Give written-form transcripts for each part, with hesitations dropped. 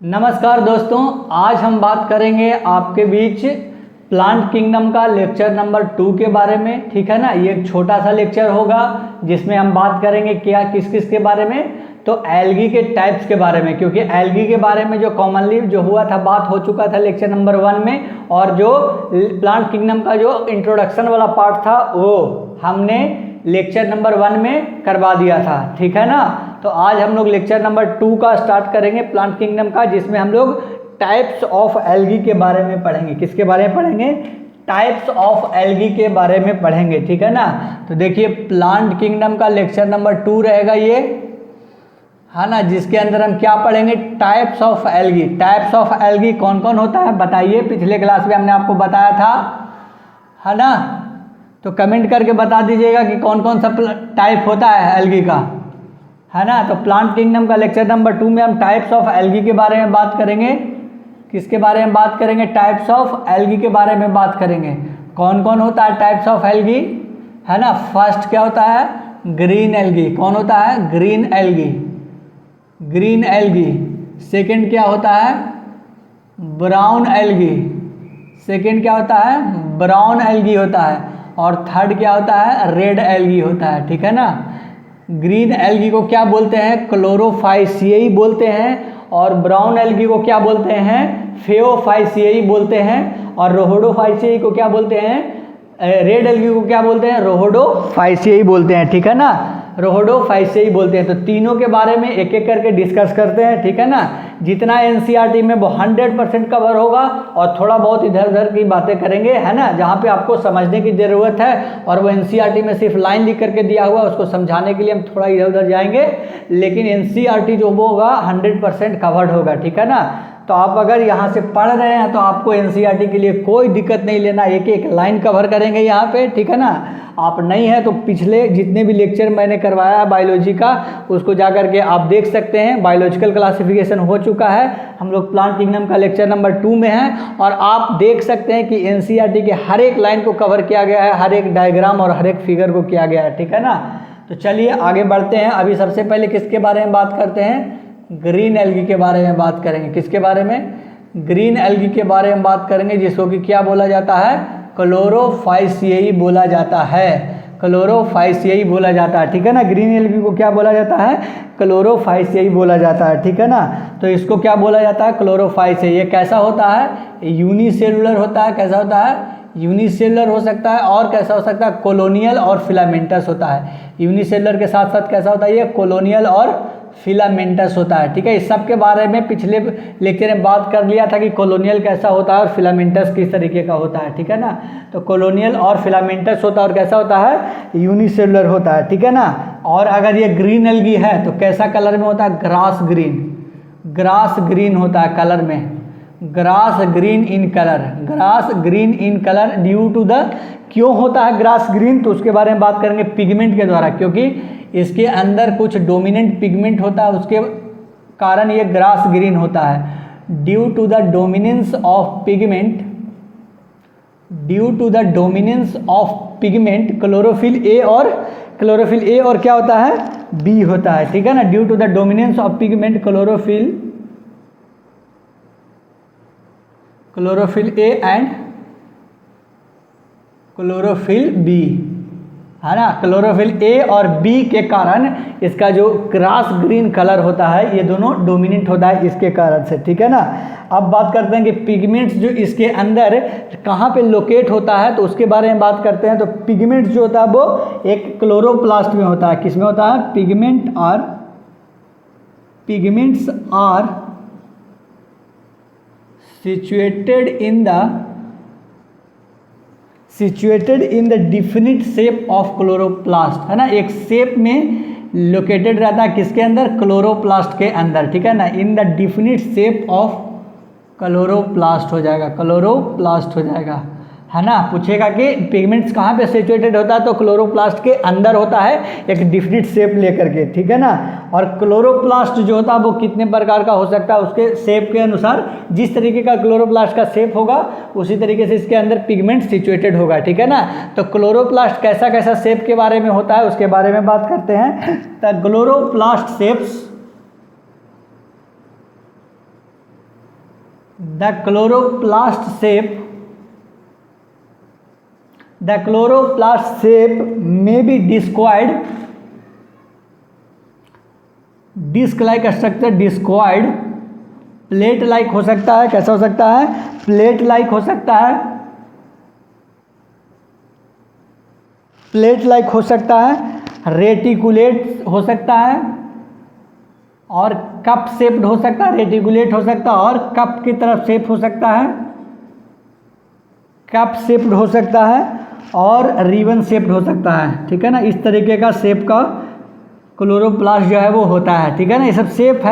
नमस्कार दोस्तों, आज हम बात करेंगे आपके बीच प्लांट किंगडम का लेक्चर नंबर 2 के बारे में। ठीक है ना। ये एक छोटा सा लेक्चर होगा जिसमें हम बात करेंगे क्या किस किस के बारे में, तो एल्गी के टाइप्स के बारे में, क्योंकि एल्गी के बारे में जो कॉमनली जो हुआ था बात हो चुका था लेक्चर नंबर 1 में, और जो प्लांट किंगडम का जो इंट्रोडक्शन वाला पार्ट था वो हमने लेक्चर नंबर 1 में करवा दिया था। ठीक है ना। तो आज हम लोग लेक्चर नंबर 2 का स्टार्ट करेंगे प्लांट किंगडम का, जिसमें हम लोग टाइप्स ऑफ एल्गी के बारे में पढ़ेंगे। किसके बारे में पढ़ेंगे? टाइप्स ऑफ एल्गी के बारे में पढ़ेंगे। ठीक है ना। तो देखिए प्लांट किंगडम का लेक्चर नंबर 2 रहेगा ये, है ना, जिसके अंदर हम क्या पढ़ेंगे? Types of algae. Types of algae कौन कौन होता है बताइए। पिछले क्लास में हमने आपको बताया था, है ना। तो कमेंट करके बता दीजिएगा कि कौन कौन सा टाइप होता है एल्गी का, है ना। तो प्लांट किंगडम का लेक्चर नंबर 2 में हम टाइप्स ऑफ एल्गी के बारे में बात करेंगे। किसके बारे में बात करेंगे? टाइप्स ऑफ एल्गी के बारे में बात करेंगे। कौन कौन होता है टाइप्स ऑफ एल्गी, है ना। फर्स्ट क्या होता है? Green algae. कौन होता है? Green algae. Green algae. Second क्या होता है? Brown algae. सेकंड क्या होता है? ब्राउन एल्गी होता है। और थर्ड क्या होता है? रेड एल्गी होता है। ठीक है ना। ग्रीन एल्गी को क्या बोलते हैं? क्लोरोफाइसियाई बोलते हैं। और ब्राउन एल्गी को क्या बोलते हैं? फेओफाइसियाई बोलते हैं। और रोहोडोफाइसियाई को क्या बोलते हैं? रेड एल्गी को क्या बोलते हैं? रोहोडोफाइसियाई बोलते हैं। ठीक है ना। रोहोडोफाइसियाई बोलते हैं। तो तीनों के बारे में एक एक करके डिस्कस करते हैं। ठीक है ना। जितना एनसीईआरटी में वो 100% कवर होगा, और थोड़ा बहुत इधर उधर की बातें करेंगे, है ना, जहाँ पे आपको समझने की ज़रूरत है। और वो एनसीईआरटी में सिर्फ लाइन लिख करके दिया हुआ है, उसको समझाने के लिए हम थोड़ा इधर उधर जाएंगे, लेकिन एनसीईआरटी जो वो होगा 100% कवर्ड होगा। ठीक है ना। तो आप अगर यहाँ से पढ़ रहे हैं तो आपको एनसीईआरटी के लिए कोई दिक्कत नहीं लेना, एक एक लाइन कवर करेंगे यहाँ पे। ठीक है ना। आप नहीं है तो पिछले जितने भी लेक्चर मैंने करवाया है बायोलॉजी का, उसको जा करके आप देख सकते हैं। बायोलॉजिकल क्लासिफिकेशन हो चुका है, हम लोग प्लांट किंगडम का लेक्चर नंबर 2 में हैं, और आप देख सकते हैं कि एनसीईआरटी के हर एक लाइन को कवर किया गया है, हर एक डायग्राम और हर एक फिगर को किया गया है। ठीक है ना। तो चलिए आगे बढ़ते हैं। अभी सबसे पहले किसके बारे में बात करते हैं? ग्रीन एल्गी के बारे में बात करेंगे। किसके बारे में? ग्रीन एल्गी के बारे में बात करेंगे, जिसको कि क्या बोला जाता है? क्लोरोफाइसियाई बोला जाता है। क्लोरोफाइसियाई बोला जाता है। ठीक है ना। ग्रीन एल्गी को क्या बोला जाता है? क्लोरोफाइसियाई बोला जाता है। ठीक है ना। तो इसको क्या बोला जाता है? क्लोरोफाइसियाई। ये कैसा होता है? यूनिसेलुलर होता है। कैसा होता है? यूनिसेलुलर हो सकता है। और कैसा हो सकता है? कॉलोनियल और फिलामेंटस होता है। यूनिसेलुलर के साथ साथ कैसा होता है? ये कॉलोनियल और फिलामेंटस होता है। ठीक है। इस सब के बारे में पिछले लेक्चर में बात कर लिया था कि कॉलोनियल कैसा होता है और फिलामेंटस किस तरीके का होता है। ठीक है ना। तो कॉलोनियल और फिलामेंटस होता है, और कैसा होता है? यूनिसेलुलर होता है। ठीक है ना। और अगर ये ग्रीन एल्गी है तो कैसा कलर में होता है? Grass green. ग्रास ग्रीन होता है कलर में। Grass green in colour. Grass green in colour due to the, क्यों होता है ग्रास ग्रीन? तो उसके बारे में बात करेंगे पिगमेंट के द्वारा, क्योंकि इसके अंदर कुछ डोमिनेंट पिगमेंट होता है, उसके कारण ये ग्रास ग्रीन होता है। Due to the dominance of pigment, due to the dominance of pigment chlorophyll a और क्या होता है? बी होता है। ठीक है ना। Due to the dominance of pigment chlorophyll A and chlorophyll B, है ना। क्लोरोफिल ए और बी के कारण इसका जो ग्रास ग्रीन कलर होता है, ये दोनों डोमिनेंट होता है इसके कारण से। ठीक है ना। अब बात करते हैं कि पिगमेंट्स जो इसके अंदर कहाँ पे लोकेट होता है, तो उसके बारे में बात करते हैं। तो पिगमेंट्स जो होता है वो एक क्लोरोप्लास्ट में होता है। किस में होता है? Pigments are situated in the definite shape of chloroplast, है ना। एक शेप में लोकेटेड रहता है किसके अंदर? क्लोरोप्लास्ट के अंदर। ठीक है ना। In the definite shape of chloroplast हो जाएगा, क्लोरोप्लास्ट हो जाएगा, है ना। पूछेगा कि पिगमेंट्स कहाँ पे सिचुएटेड होता है, तो क्लोरोप्लास्ट के अंदर होता है एक डिफिनिट शेप लेकर के। ठीक है ना। और क्लोरोप्लास्ट जो होता है वो कितने प्रकार का हो सकता है? उसके शेप के अनुसार, जिस तरीके का क्लोरोप्लास्ट का शेप होगा उसी तरीके से इसके अंदर पिगमेंट सिचुएटेड होगा। ठीक है ना। तो क्लोरोप्लास्ट कैसा कैसा शेप के बारे में होता है उसके बारे में बात करते हैं। The chloroplast shapes the chloroplast shape में be discoid, disc like structure, discoid, plate like हो सकता है, कैसा हो सकता है, प्लेट लाइक हो सकता है, प्लेट लाइक हो सकता है, रेटिकुलेट हो सकता है, और कप शेप्ड हो सकता है, रेटिकुलेट हो सकता है, और कप की तरफ शेप हो सकता है, कप शेप्ड हो सकता है, और रिबन शेप्ड हो सकता है। ठीक है ना, इस तरीके का शेप का क्लोरोप्लास्ट जो है वो होता है। ठीक है ना, ये सब शेप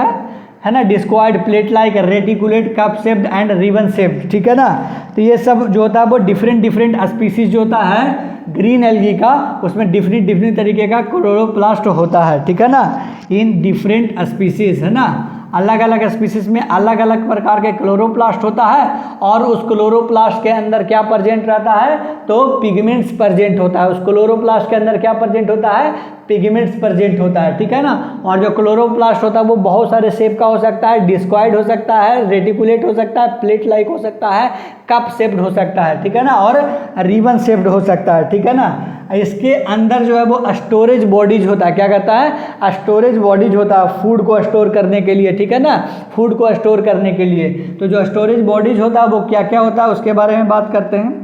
है ना, discoid, plate like, reticulate, cup shaped and ribbon shaped. ठीक है ना, तो ये सब जो होता है वो डिफरेंट स्पीसीज जो होता है ग्रीन एल्गी का, उसमें डिफरेंट तरीके का क्लोरोप्लास्ट होता है। ठीक है ना, इन डिफरेंट स्पीसीज, है ना, अलग अलग स्पीसीज में अलग अलग प्रकार के क्लोरोप्लास्ट होता है, और उस क्लोरोप्लास्ट के अंदर क्या प्रेजेंट रहता है, तो पिगमेंट्स प्रेजेंट होता है। उस क्लोरोप्लास्ट के अंदर क्या प्रेजेंट होता है, पिगमेंट्स प्रेजेंट होता है। ठीक है ना, और जो क्लोरोप्लास्ट होता है वो बहुत सारे शेप का हो सकता है, डिस्क्वाइड हो सकता है, रेटिकुलेट हो सकता है, प्लेट लाइक हो सकता है, कप शेप्ड हो सकता है। ठीक है ना, और रिबन शेप्ड हो सकता है। ठीक है ना, इसके अंदर जो है वो स्टोरेज बॉडीज होता है, क्या कहता है, स्टोरेज बॉडीज होता है, फूड को स्टोर करने के लिए। ठीक है ना, फूड को स्टोर करने के लिए। तो जो स्टोरेज बॉडीज होता है वो क्या क्या होता है उसके बारे में बात करते हैं।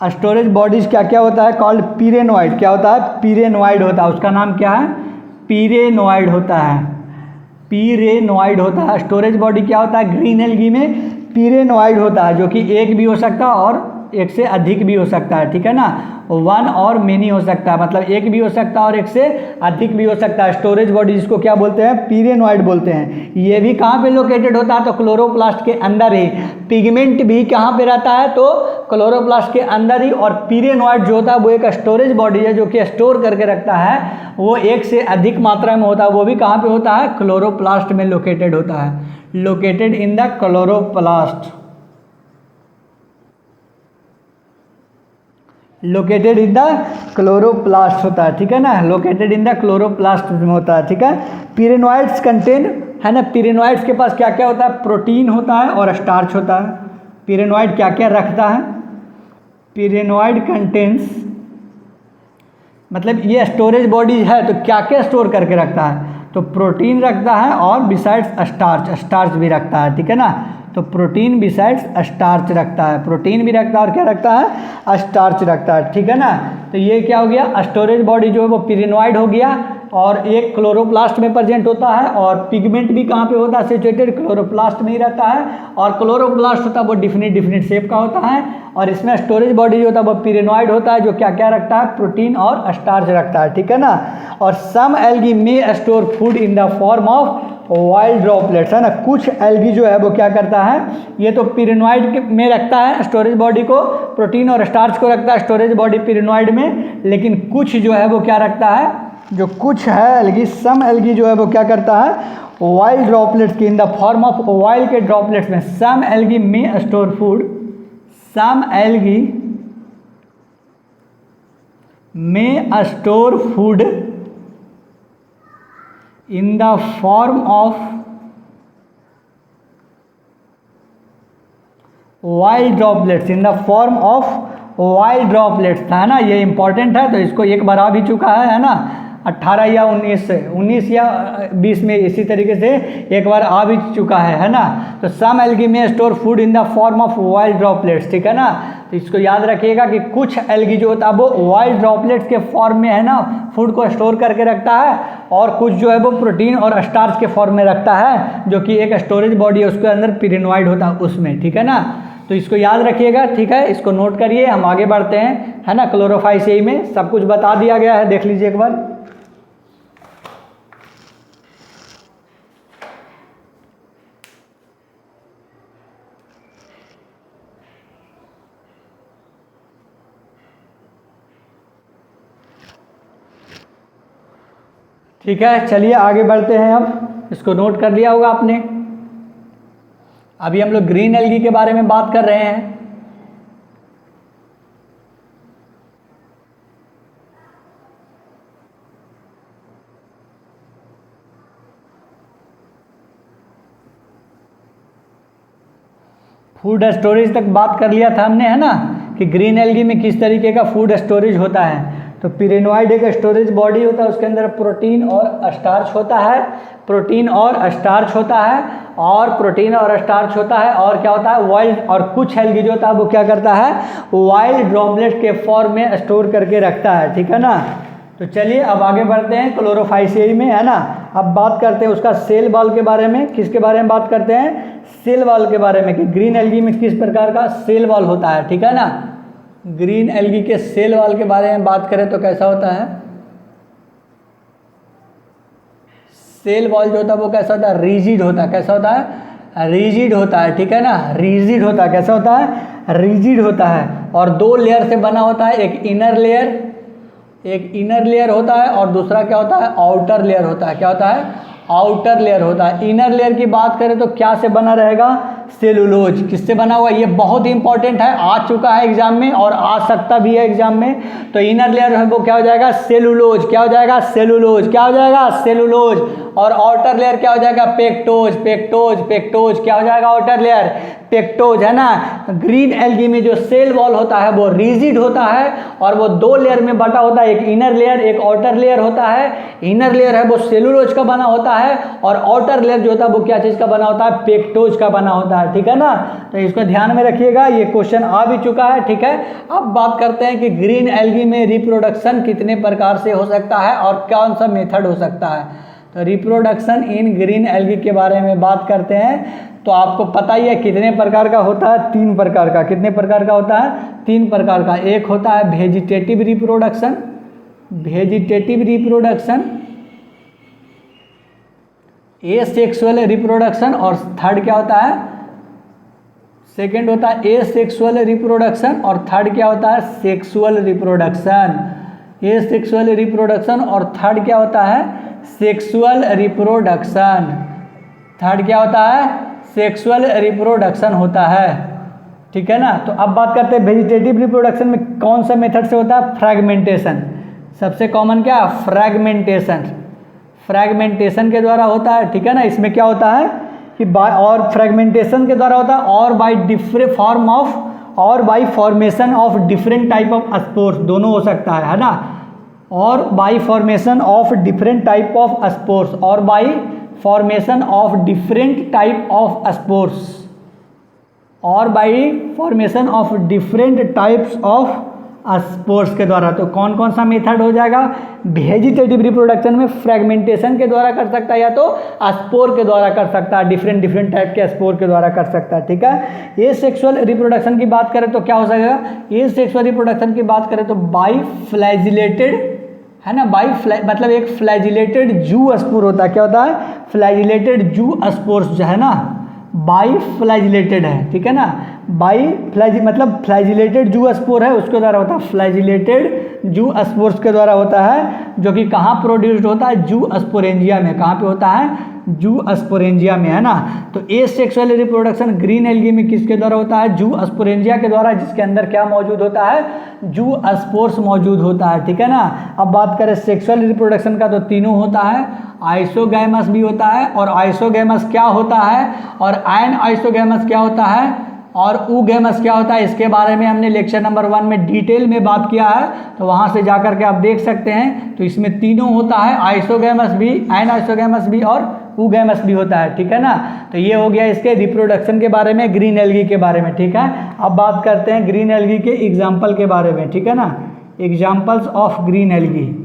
स्टोरेज बॉडीज क्या क्या होता है, कॉल्ड पीरेनोइड, क्या होता है, पीरेनोइड होता है, उसका नाम क्या है, पीरेनोइड होता है, पीरेनोइड होता है। स्टोरेज बॉडी क्या होता है, ग्रीन एल्गी में पीरेनोइड होता है, जो कि एक भी हो सकता है और एक से अधिक भी हो सकता है। ठीक है ना, वन और मेनी हो सकता है, मतलब एक भी हो सकता है और एक से अधिक भी हो सकता है। स्टोरेज बॉडी जिसको क्या बोलते हैं, पीरेनोइड बोलते हैं। ये भी कहाँ पे लोकेटेड होता है, तो क्लोरोप्लास्ट के अंदर ही। पिगमेंट भी कहाँ पे रहता है, तो क्लोरोप्लास्ट के अंदर ही। और पीरेनोइड जो होता है वो एक स्टोरेज बॉडी है जो कि स्टोर करके रखता है, वो एक से अधिक मात्रा में होता है। वो भी कहाँ पे होता है, क्लोरोप्लास्ट में लोकेटेड होता है, located in the chloroplast, located in the chloroplast होता है। ठीक है ना, लोकेटेड इन द क्लोरोप्लास्ट में होता है। ठीक है, पीरेनोइड्स कंटेन, है ना, पीरेनोइड्स के पास क्या क्या होता है, प्रोटीन होता है और स्टार्च होता है। पीरेनोइड क्या क्या रखता है, पीरेनोइड कंटेन्स, मतलब ये स्टोरेज बॉडी है तो क्या क्या स्टोर करके रखता है, तो प्रोटीन रखता है और बिसाइड्स स्टार्च, स्टार्च भी रखता है। ठीक है ना, तो प्रोटीन बिसाइड्स स्टार्च रखता है, प्रोटीन भी रखता है और क्या रखता है, स्टार्च रखता है। ठीक है ना, तो ये क्या हो गया, स्टोरेज बॉडी जो है वो पीरेनोइड हो गया, और एक क्लोरोप्लास्ट में प्रेजेंट होता है, और पिगमेंट भी कहाँ पे होता है, सिचुएटेड क्लोरोप्लास्ट में ही रहता है। और क्लोरोप्लास्ट होता है वो डिफरेंट शेप का होता है, और इसमें स्टोरेज बॉडी जो होता है वो पीरेनोइड होता है, जो क्या क्या रखता है, प्रोटीन और स्टार्च रखता है। ठीक है ना, और सम एल्गी में store food in the form of wild droplets, है ना, कुछ एल्गी जो है वो क्या करता है, ये तो पीरेनोइड में रखता है स्टोरेज बॉडी को, प्रोटीन और स्टार्च को रखता है स्टोरेज बॉडी पीरेनोइड में, लेकिन कुछ जो है वो क्या रखता है, जो कुछ है एल्गी, सम एल्गी जो है वो क्या करता है, वाइल्ड ड्रॉपलेट्स की, in the form of wild के ड्रॉपलेट्स में, सम एल्गी में स्टोर फूड, सम एल्गी में store food in the form of wild droplets, in the form of wild droplets था, है ना, ये इंपॉर्टेंट है, तो इसको एक बार आ भी चुका है ना, 18 या 19 या 20 में इसी तरीके से एक बार आ भी चुका है ना। तो सम एल्गी में store food in the form of wild droplets. ठीक है ना, तो इसको याद रखिएगा कि कुछ एल्गी जो होता है वो वाइल्ड ड्रॉपलेट्स के फॉर्म में, है ना, फूड को स्टोर करके रखता है, और कुछ जो है वो प्रोटीन और स्टार्च के फॉर्म में रखता है, जो कि एक स्टोरेज बॉडी है, उसके अंदर पीरेनोइड होता है उसमें। ठीक है ना, तो इसको याद रखिएगा। ठीक है, इसको नोट करिए, हम आगे बढ़ते हैं, है ना। क्लोरोफाइसेई में सब कुछ बता दिया गया है, देख लीजिए एक बार। ठीक है, चलिए आगे बढ़ते हैं। अब इसको नोट कर लिया होगा आपने। अभी हम लोग ग्रीन एल्गी के बारे में बात कर रहे हैं। फूड स्टोरेज तक बात कर लिया था हमने, है ना, कि ग्रीन एल्गी में किस तरीके का फूड स्टोरेज होता है। तो पिरेनोइड एक स्टोरेज बॉडी होता है, उसके अंदर प्रोटीन और स्टार्च होता है, प्रोटीन और स्टार्च होता है, और प्रोटीन और स्टार्च होता है, और क्या होता है, वाइल्ड, और कुछ एल्गी जो होता है वो क्या करता है, वाइल्ड ड्रॉपलेट के फॉर्म में स्टोर करके रखता है, ठीक है ना। तो चलिए अब आगे बढ़ते हैं क्लोरोफाइसियाई में, है ना। अब बात करते हैं उसका सेल वॉल के बारे में। किसके बारे में बात करते हैं, सेल वॉल के बारे में, कि ग्रीन एल्गी में किस प्रकार का सेल वॉल होता है, ठीक है ना। ग्रीन एल्गी के सेल वॉल के बारे में बात करें तो कैसा होता है, सेल वॉल जो होता है वो कैसा होता है, रिजिड होता है। कैसा होता है, रिजिड होता है, ठीक है ना, रिजिड होता है। कैसा होता है, रिजिड होता है, और दो लेयर से बना होता है, एक इनर लेयर होता है, और दूसरा क्या होता है, आउटर लेयर होता है। क्या होता है, आउटर लेयर होता है। इनर लेयर की बात करें तो क्या से बना रहेगा, सेलुलोज। किससे बना हुआ, ये बहुत ही इंपॉर्टेंट है, आ चुका है एग्जाम में और आ सकता भी है एग्जाम में। तो इनर लेयर है वो क्या हो जाएगा, सेलुलोज। क्या हो जाएगा, सेलुलोज। क्या हो जाएगा, सेलुलोज। और आउटर लेयर क्या हो जाएगा, पेक्टोज। क्या हो जाएगा, आउटर लेयर पेक्टोज, है ना। ग्रीन एल्गी में जो सेल वॉल होता है वो रिजिड होता है, और वो दो लेयर में बटा होता है, एक इनर लेयर एक आउटर लेयर होता है। इनर लेयर है वो सेलुलोज का बना होता है, और आउटर लेयर जो होता है वो क्या चीज़ का बना होता है, पेक्टोज का बना होता है, ठीक है ना। तो इसको ध्यान में रखिएगा, ये क्वेश्चन आ भी चुका है, ठीक है। अब बात करते हैं कि ग्रीन एल्गी में रिप्रोडक्शन कितने प्रकार से हो सकता है और कौन सा मेथड हो सकता है। तो रिप्रोडक्शन इन ग्रीन एल्गी के बारे में बात करते हैं। तो आपको पता ही है कितने प्रकार का होता है, 3 प्रकार का। कितने प्रकार का होता है, 3 प्रकार का। एक होता है वेजिटेटिव रिप्रोडक्शन, एसेक्सुअल रिप्रोडक्शन, और थर्ड क्या होता है, सेकंड होता है एसेक्सुअल रिप्रोडक्शन, और थर्ड क्या होता है, सेक्सुअल रिप्रोडक्शन। एसेक्सुअल रिप्रोडक्शन, और थर्ड क्या होता है, सेक्सुअल रिप्रोडक्शन। थर्ड क्या होता है, सेक्सुअल रिप्रोडक्शन होता है, ठीक है ना। तो अब बात करते हैं वेजिटेटिव रिप्रोडक्शन में कौन सा मेथड से होता है, फ्रैगमेंटेशन। सबसे कॉमन क्या है, फ्रैगमेंटेशन के द्वारा होता है, ठीक है ना। इसमें क्या होता है कि और फ्रैगमेंटेशन के द्वारा होता है, और बाय डिफरेंट फॉर्म ऑफ, और by formation of different type of spores, दोनों हो सकता है ना। और by formation of different type of spores, और by formation of different type of spores, और by formation of different types of spores के द्वारा। तो कौन कौन सा मेथड हो जाएगा, वेजिटेटिव रिप्रोडक्शन में फ्रैगमेंटेशन के द्वारा कर सकता है, या तो स्पोर के द्वारा कर सकता है, डिफरेंट टाइप के स्पोर के द्वारा कर सकता है, ठीक है। ये सेक्सुअल रिप्रोडक्शन की बात करें तो क्या हो सकेगा, ये सेक्सुअल रिप्रोडक्शन की बात करें तो बाई फ्लैजिलेटेड, है ना, मतलब एक फ्लैजिलेटेड जू स्पोर होता है। क्या होता है, फ्लैजिलेटेड जू स्पोर्स जो है ना, बाई फ्लैजिलेटेड है, ठीक है ना। मतलब फ्लैजिलेटेड जू स्पोर है, उसके द्वारा होता है, फ्लैजिलेटेड जू स्पोर्स के द्वारा होता है, जो कि कहाँ प्रोड्यूस्ड होता है, जू स्पोरेंजिया में। कहाँ पे होता है, जू स्पोरेंजिया में, है ना। तो एसेक्सुअल रिप्रोडक्शन ग्रीन एल्गी में किसके द्वारा होता है, जू स्पोरेंजिया के द्वारा, जिसके अंदर क्या मौजूद होता है, जू स्पोर्स मौजूद होता है, ठीक है ना। अब बात करें सेक्सुअल रिप्रोडक्शन का तो तीनों होता है, आइसोगैमस भी होता है, और आइसोगैमस क्या होता है, और एन आइसोगैमस क्या होता है, और ऊगैमस क्या होता है, इसके बारे में हमने लेक्चर नंबर 1 में डिटेल में बात किया है, तो वहाँ से जाकर के आप देख सकते हैं। तो इसमें तीनों होता है, आइसोगैमस भी, एन आइसोगैमस भी, और ऊगैमस भी होता है, ठीक है ना। तो ये हो गया इसके रिप्रोडक्शन के बारे में, ग्रीन एल्गी के बारे में, ठीक है। अब बात करते हैं ग्रीन एल्गी के एग्जाम्पल के बारे में, ठीक है ना। Examples of green algae,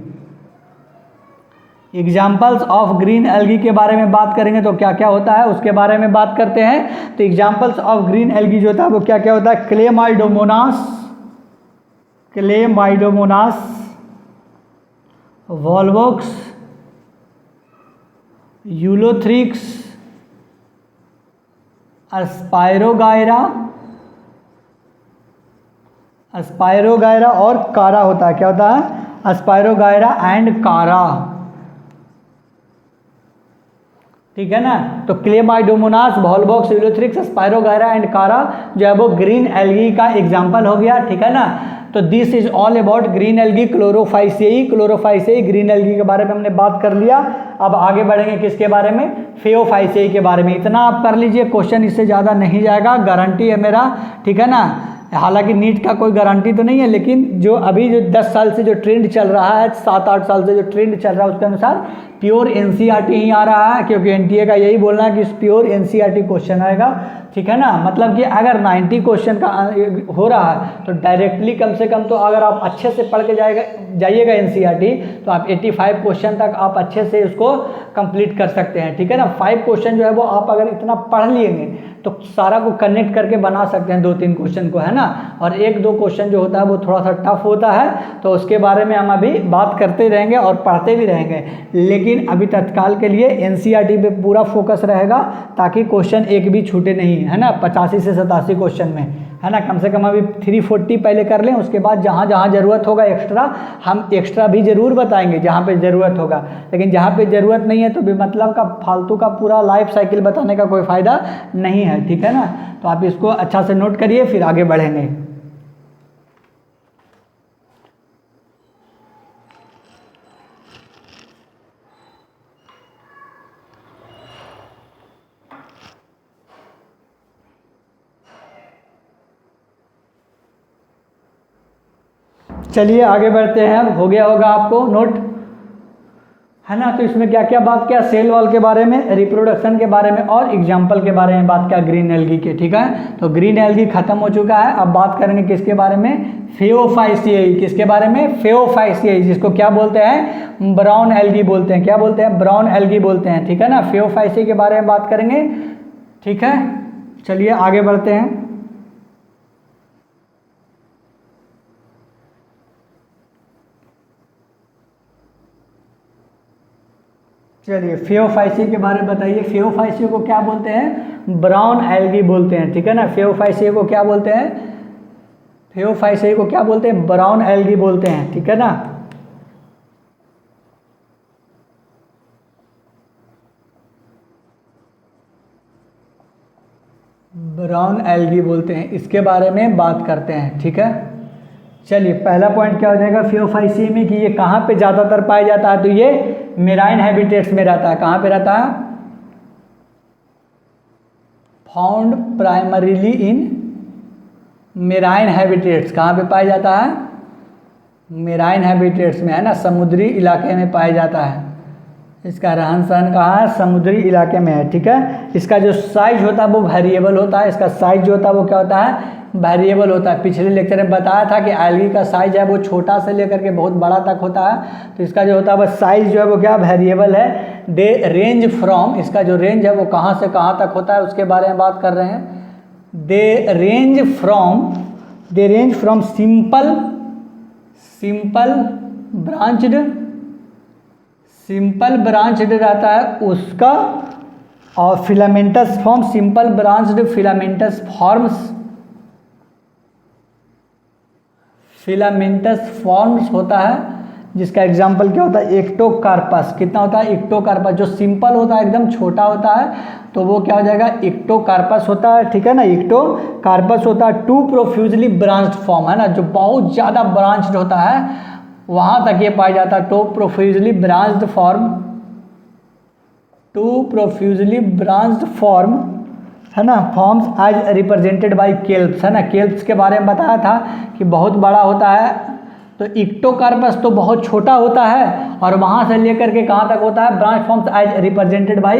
examples of green algae के बारे में बात करेंगे तो क्या क्या होता है उसके बारे में बात करते हैं। तो एग्जाम्पल्स ऑफ ग्रीन एल्गी जो होता है वो क्या क्या होता है, क्लेमाइडोमोनास, वॉल्वोक्स, यूलोथ्रिक्स, स्पायरोगायरा और कारा होता है। क्या होता है, स्पायरोगायरा एंड कारा, ठीक है ना। तो क्लेमाइडोमोनास, वॉल्वोक्स, यूलोथ्रिक्स, स्पायरोगायरा एंड कारा जो है वो ग्रीन एल्गी का एग्जाम्पल हो गया, ठीक है ना। तो this is all about green algae, chlorophyceae green algae के बारे में हमने बात कर लिया। अब आगे बढ़ेंगे किसके बारे में, फेओफाइसियाई के बारे में। इतना आप कर लीजिए, क्वेश्चन इससे ज़्यादा नहीं जाएगा, गारंटी है मेरा, ठीक है ना। हालांकि नीट का कोई गारंटी तो नहीं है, लेकिन जो अभी जो 10 साल से जो ट्रेंड चल रहा है, 7-8 साल से जो ट्रेंड चल रहा है, उसके अनुसार प्योर एनसीईआरटी ही आ रहा है, क्योंकि एनटीए का यही बोलना है कि प्योर एनसीईआरटी क्वेश्चन आएगा, ठीक है ना। मतलब कि अगर 90 क्वेश्चन का हो रहा है तो डायरेक्टली कम से कम तो अगर आप अच्छे से पढ़ के जाइएगा एनसीईआरटी, तो आप 85 क्वेश्चन तक आप अच्छे से उसको कंप्लीट कर सकते हैं, ठीक है ना। 5 क्वेश्चन जो है वो आप अगर इतना पढ़ लेंगे तो सारा को कनेक्ट करके बना सकते हैं 2-3 क्वेश्चन को, है ना। और 1-2 क्वेश्चन जो होता है वो थोड़ा सा टफ होता है, तो उसके बारे में हम अभी बात करते रहेंगे और पढ़ते भी रहेंगे। लेकिन अभी तत्काल के लिए एनसीईआरटी पे पूरा फोकस रहेगा, ताकि क्वेश्चन एक भी छूटे नहीं, है ना। 85 से 87 क्वेश्चन में, है ना, कम से कम अभी 340 पहले कर लें। उसके बाद जहाँ जहाँ ज़रूरत होगा एक्स्ट्रा, हम एक्स्ट्रा भी ज़रूर बताएंगे जहाँ पे ज़रूरत होगा। लेकिन जहाँ पे ज़रूरत नहीं है तो भी मतलब का फालतू का पूरा लाइफ साइकिल बताने का कोई फ़ायदा नहीं है, ठीक है ना। तो आप इसको अच्छा से नोट करिए, फिर आगे बढ़ेंगे। चलिए आगे बढ़ते हैं। अब हो गया होगा आपको नोट, है ना। तो इसमें क्या क्या बात किया, सेल वॉल के बारे में, रिप्रोडक्शन के बारे में और एग्जाम्पल के बारे में बात किया ग्रीन एल्गी के, ठीक है। तो ग्रीन एल्गी खत्म हो चुका है। अब बात करेंगे किसके बारे में, फेओफाइसियाई। किसके बारे में, फेओफाइसियाई, जिसको क्या बोलते हैं, ब्राउन एल्गी बोलते हैं। क्या बोलते हैं, ब्राउन एल्गी बोलते हैं, ठीक है ना। फेओफाइसियाई के बारे में बात करेंगे, ठीक है। चलिए आगे बढ़ते हैं। चलिए फेओफाइसियाई के बारे में बताइए। फेओफाइसियाई को क्या बोलते हैं, ब्राउन एल्गी बोलते हैं, ठीक है ना। फेओफाइसियाई को क्या बोलते हैं, फेओफाइसियाई को क्या बोलते हैं, ब्राउन एल्गी बोलते हैं, ठीक है ना। ब्राउन एल्गी बोलते हैं, इसके बारे में बात करते हैं, ठीक है। चलिए पहला पॉइंट क्या हो जाएगा फेओफाइसियाई में, कि ये कहाँ पे ज़्यादातर पाया जाता है, तो ये मेराइन हैबिटेट्स में रहता है। कहाँ पे रहता है, found primarily in marine habitats. कहाँ पे पाया जाता है, मेराइन हैबिटेट्स में, है ना, समुद्री इलाके में पाया जाता है। इसका रहन सहन कहाँ है, समुद्री इलाके में है, ठीक है। इसका जो साइज होता है वो वेरिएबल होता है। इसका साइज जो होता है वो क्या होता है, वेरिएबल होता है। पिछले लेक्चर में बताया था कि एल्गी का साइज है वो छोटा से लेकर के बहुत बड़ा तक होता है। तो इसका जो होता है वो साइज जो है वो क्या वेरिएबल है। दे रेंज फ्रॉम, इसका जो रेंज है वो कहाँ से कहाँ तक होता है उसके बारे में बात कर रहे हैं। दे रेंज फ्रॉम सिंपल ब्रांच्ड रहता है उसका, और filamentous form, simple branched filamentous forms होता है, जिसका एग्जाम्पल क्या होता है, एक्टोकार्पस। कितना होता है, एक्टोकार्पस। जो सिंपल होता है एकदम छोटा होता है तो वो क्या हो जाएगा, एक्टोकार्पस होता है, ठीक है ना। एक्टोकार्पस होता है। टू प्रोफ्यूजली ब्रांच्ड फॉर्म, है ना, जो बहुत ज़्यादा ब्रांच्ड होता है वहाँ तक ये पाया जाता है। टू प्रोफ्यूजली ब्रांच्ड फॉर्म, है ना, forms as represented by kelps, है ना। केल्प्स के बारे में बताया था कि बहुत बड़ा होता है, तो एक्टोकार्पस तो बहुत छोटा होता है, और वहाँ से लेकर के कहाँ तक होता है, branch forms as represented by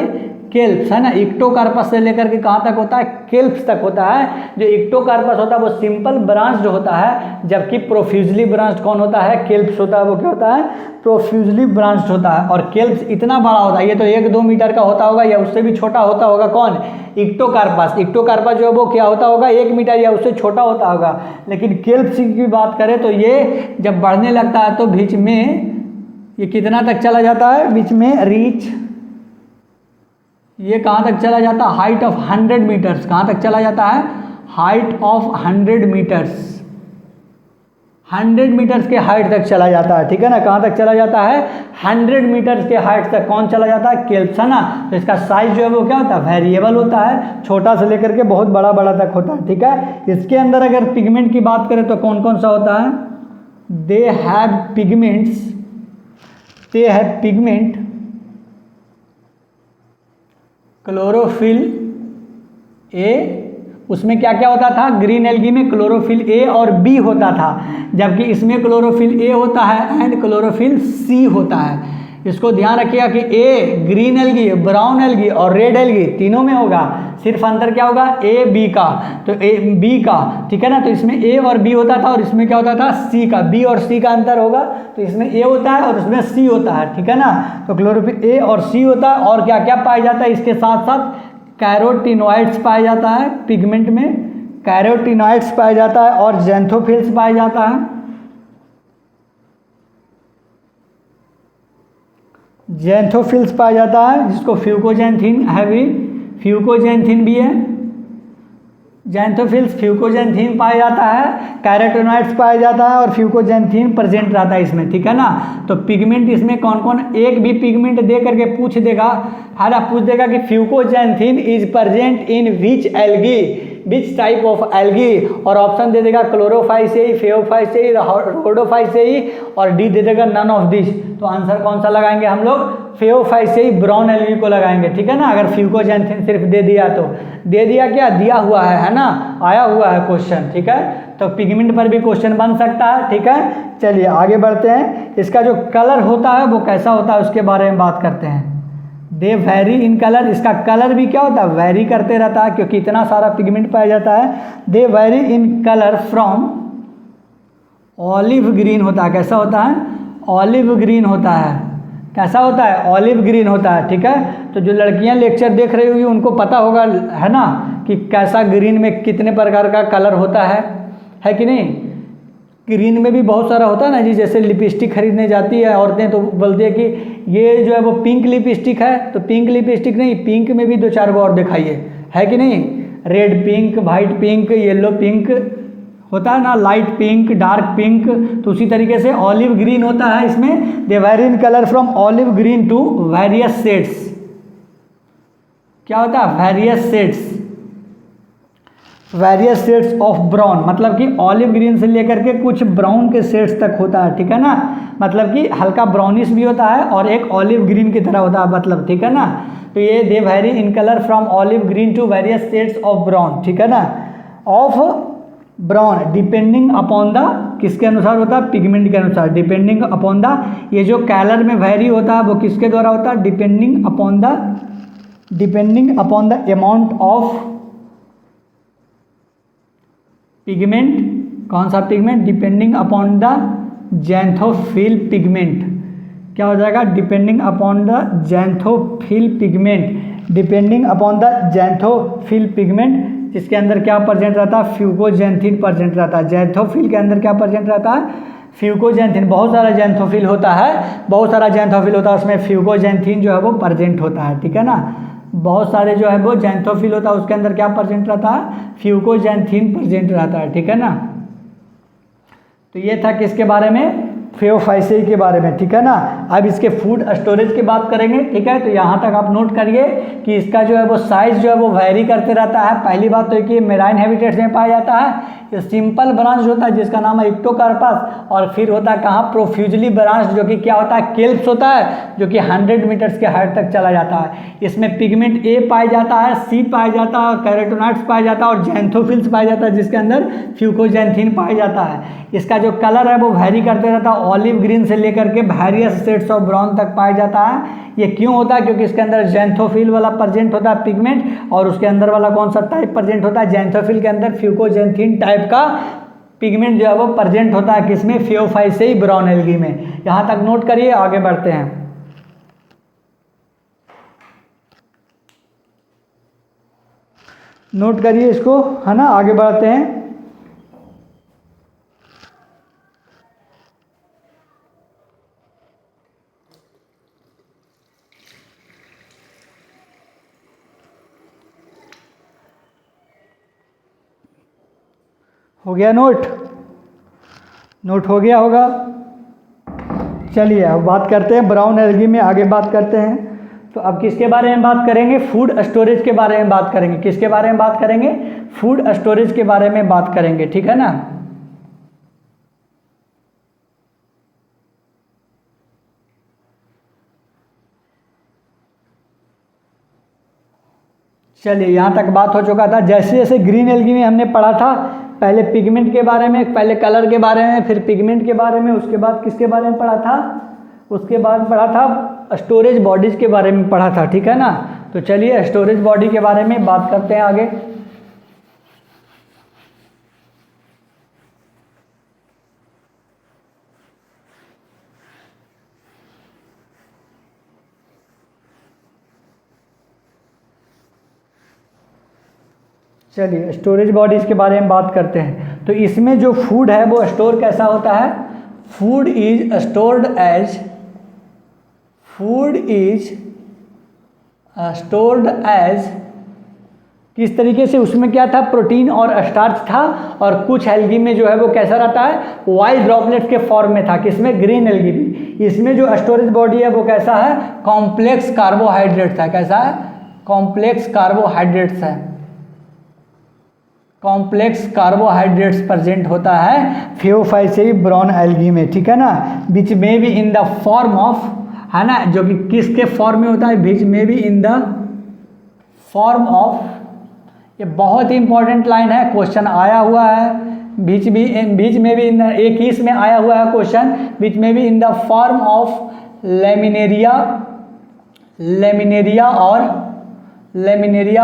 kelps, है ना। एक्टोकार्पस से लेकर के कहाँ तक होता है, केल्प्स तक होता है। जो एक्टोकार्पस होता है वो सिंपल ब्रांच्ड होता है, जबकि प्रोफ्यूजली ब्रांच्ड कौन होता है, केल्प्स होता है। वो क्या होता है, प्रोफ्यूजली ब्रांच्ड होता है। और केल्प्स इतना बड़ा होता है, ये तो 1-2 मीटर का होता होगा या उससे भी छोटा होता होगा। कौन, एक्टोकार्पस। एक्टोकार्पस जो है वो क्या होता होगा, 1 मीटर या उससे छोटा होता होगा। लेकिन केल्प्स की बात करें तो ये जब बढ़ने लगता है तो बीच में ये कितना तक चला जाता है, बीच में रीच, ये कहाँ तक चला जाता है, हाइट ऑफ 100 मीटर्स। कहाँ तक चला जाता है, हाइट ऑफ 100 मीटर्स। 100 मीटर्स के हाइट तक चला जाता है, ठीक है ना। कहाँ तक चला जाता है, 100 मीटर्स के हाइट तक कौन चला जाता है, केल्प्स, है ना। तो इसका साइज जो है वो क्या होता है, वेरिएबल होता है, छोटा से लेकर के बहुत बड़ा बड़ा तक होता है, ठीक है। इसके अंदर अगर पिगमेंट की बात करें तो कौन कौन सा होता है, दे हैव पिगमेंट क्लोरोफिल ए, उसमें क्या क्या होता था, ग्रीन एल्गी में क्लोरोफिल ए और बी होता था, जबकि इसमें क्लोरोफिल ए होता है एंड क्लोरोफिल सी होता है। इसको ध्यान रखिएगा कि ए ग्रीन एल्गी, ब्राउन एल्गी और रेड एल्गी तीनों में होगा, सिर्फ अंतर क्या होगा ए बी का, तो ए बी का, ठीक है ना। तो इसमें ए और बी होता था और इसमें क्या होता था सी का, बी और सी का अंतर होगा, तो इसमें ए होता है और इसमें सी होता है, ठीक है ना। तो क्लोरोफिल ए और सी होता है, और क्या क्या पाया जाता है इसके साथ साथ, कैरोटिनॉइड्स पाया जाता है पिगमेंट में, कैरोटिनॉइड्स पाया जाता है और ज़ैंथोफिल्स पाया जाता है, ज़ैंथोफिल्स पाया जाता है, जिसको फ्यूकोजैंथीन है भी, फ्यूकोजैंथीन भी है, ज़ैंथोफिल्स फ्यूकोजैंथीन पाया जाता है, कैरोटिनॉइड्स पाया जाता है और फ्यूकोजैंथीन प्रेजेंट रहता है इसमें, ठीक है ना। तो पिगमेंट इसमें कौन कौन, एक भी पिगमेंट दे करके पूछ देगा, है ना, पूछ देगा कि fucoxanthin is present in which algae, which type of algae, और ऑप्शन दे देगा क्लोरोफाइसेई, फेओफाइसेई, रोडोफाइसेई, और डी दे देगा नन ऑफ दिस। तो आंसर कौन सा लगाएंगे हम लोग, फेओफाइसेई ब्राउन एल्गी को लगाएंगे, ठीक है ना। अगर फ्यूकोजैंथीन सिर्फ दे दिया तो, दे दिया क्या, दिया हुआ है ना, आया हुआ है क्वेश्चन, ठीक है। तो पिगमेंट पर भी क्वेश्चन बन सकता है, ठीक है। चलिए आगे बढ़ते हैं। इसका जो कलर होता है वो कैसा होता है उसके बारे में बात करते हैं। दे वेरी इन कलर, इसका कलर भी क्या होता है, वेरी करते रहता है, क्योंकि इतना सारा पिगमेंट पाया जाता है। They vary in colour from olive green होता है, कैसा होता है, ऑलिव ग्रीन होता है, कैसा होता है, ऑलिव ग्रीन होता है, ठीक है। तो जो लड़कियां लेक्चर देख रही होगी उनको पता होगा, है ना, कि कैसा ग्रीन में कितने प्रकार का कलर होता है कि नहीं। ग्रीन में भी बहुत सारा होता है ना जी, जैसे लिपस्टिक खरीदने जाती है औरतें तो बोलती है कि ये जो है वो पिंक लिपस्टिक है, तो पिंक लिपस्टिक नहीं, पिंक में भी 2-4 और दिखाइए, है कि नहीं, red pink, white pink, yellow pink होता है ना, लाइट पिंक, डार्क पिंक। तो उसी तरीके से ऑलिव ग्रीन होता है इसमें, they vary in colour from olive green to various shades, क्या होता है, various shades, various shades of brown, मतलब कि ऑलिव ग्रीन से लेकर के कुछ ब्राउन के शेड्स तक होता है, ठीक है ना। मतलब कि हल्का ब्राउनिश भी होता है और एक ऑलिव ग्रीन की तरह होता है, मतलब, ठीक है ना। तो ये they vary in colour from olive green to various shades of brown, ठीक है ना। Of brown depending upon the, किसके अनुसार होता है, पिगमेंट के अनुसार, डिपेंडिंग अपॉन द, ये जो कलर में वेरी होता है वो किसके द्वारा होता है, depending upon the amount of pigment, कौन सा pigment, depending upon the xanthophyll pigment, क्या हो जाएगा, depending upon the xanthophyll pigment, depending upon the xanthophyll pigment, जिसके अंदर क्या प्रेजेंट रहता है, फ्यूकोजैंथीन प्रेजेंट रहता है। ज़ैंथोफिल के अंदर क्या प्रेजेंट रहता है, फ्यूकोजैंथीन, बहुत सारा ज़ैंथोफिल होता है, बहुत सारा ज़ैंथोफिल होता है, उसमें फ्यूकोजैंथीन जो है वो प्रेजेंट होता है, ठीक है ना। बहुत सारे जो है वो ज़ैंथोफिल होता है, उसके अंदर क्या प्रेजेंट रहता है, फ्यूकोजैंथीन प्रेजेंट रहता है, ठीक है ना। तो ये था किसके बारे में, फेओफाइसेई के बारे में, ठीक है ना। अब इसके फूड स्टोरेज की बात करेंगे, ठीक है। तो यहाँ तक आप नोट करिए कि इसका जो है वो साइज जो है वो वेरी करते रहता है। पहली बात तो कि मेराइन हैबिटेट्स में पाया जाता है, ये सिंपल ब्रांच होता है जिसका नाम है इक्टोकार्पस, और फिर होता है कहाँ, प्रोफ्यूजली ब्रांच, जो कि क्या होता है, केल्प्स होता है, जो कि 100 मीटर्स के हाइट तक चला जाता है। इसमें पिगमेंट ए पाया जाता है, सी पाया जाता है, और कैरोटिनॉइड्स पाया जाता है, और ज़ैंथोफिल्स पाया जाता है, जिसके अंदर फ्यूकोजैंथीन पाया जाता है। इसका जो कलर है वो वेरी करते रहता है, ऑलिव ग्रीन से लेकर के वेरियस शेड्स ऑफ ब्राउन तक पाया जाता है। ये क्यों होता है, क्योंकि इसके अंदर ज़ैंथोफिल वाला प्रेजेंट होता है पिगमेंट, और उसके अंदर वाला कौन सा टाइप प्रेजेंट होता है, ज़ैंथोफिल के अंदर फ्यूकोजैंथीन टाइप का पिगमेंट जो है वो प्रेजेंट होता है, किसमें, फेओफाइसेई ब्राउन एल्गी में। यहाँ तक नोट करिए, आगे बढ़ते हैं। नोट करिए इसको, है ना, आगे बढ़ते हैं। हो गया नोट, नोट हो गया होगा। चलिए अब बात करते हैं ब्राउन एल्गी में, आगे बात करते हैं। तो अब किसके बारे में बात करेंगे, फूड स्टोरेज के बारे में बात करेंगे। किसके बारे में बात करेंगे, फूड स्टोरेज के बारे में बात करेंगे, ठीक है ना। चलिए यहाँ तक बात हो चुका था। जैसे जैसे ग्रीन एल्गी में हमने पढ़ा था, पहले पिगमेंट के बारे में, पहले कलर के बारे में, फिर पिगमेंट के बारे में, उसके बाद किसके बारे में पढ़ा था, उसके बाद पढ़ा था स्टोरेज बॉडीज़ के बारे में पढ़ा था, ठीक है ना। तो चलिए स्टोरेज बॉडी के बारे में बात करते हैं आगे। चलिए स्टोरेज बॉडीज़ के बारे में बात करते हैं। तो इसमें जो फूड है वो स्टोर कैसा होता है, फूड इज स्टोर्ड एज किस तरीके से, उसमें क्या था, प्रोटीन और स्टार्च था, और कुछ एल्गी में जो है वो कैसा रहता है, वाइल्ड ड्रॉपलेट्स के फॉर्म में था, किसमें, ग्रीन एल्गी में। इसमें जो स्टोरेज बॉडी है वो कैसा है, कॉम्प्लेक्स कार्बोहाइड्रेट्स है, कैसा है, कॉम्प्लेक्स कार्बोहाइड्रेट्स है, कॉम्प्लेक्स कार्बोहाइड्रेट्स प्रेजेंट होता है थियोफाइसेई ब्राउन एल्गी में, ठीक है ना। विच में भी इन द फॉर्म ऑफ, है ना, जो कि किसके फॉर्म में होता है, विच में भी इन द फॉर्म ऑफ, ये बहुत ही इंपॉर्टेंट लाइन है, क्वेश्चन आया हुआ है, बीच में भी इन 21 में आया हुआ है क्वेश्चन, बीच में भी in the form of laminaria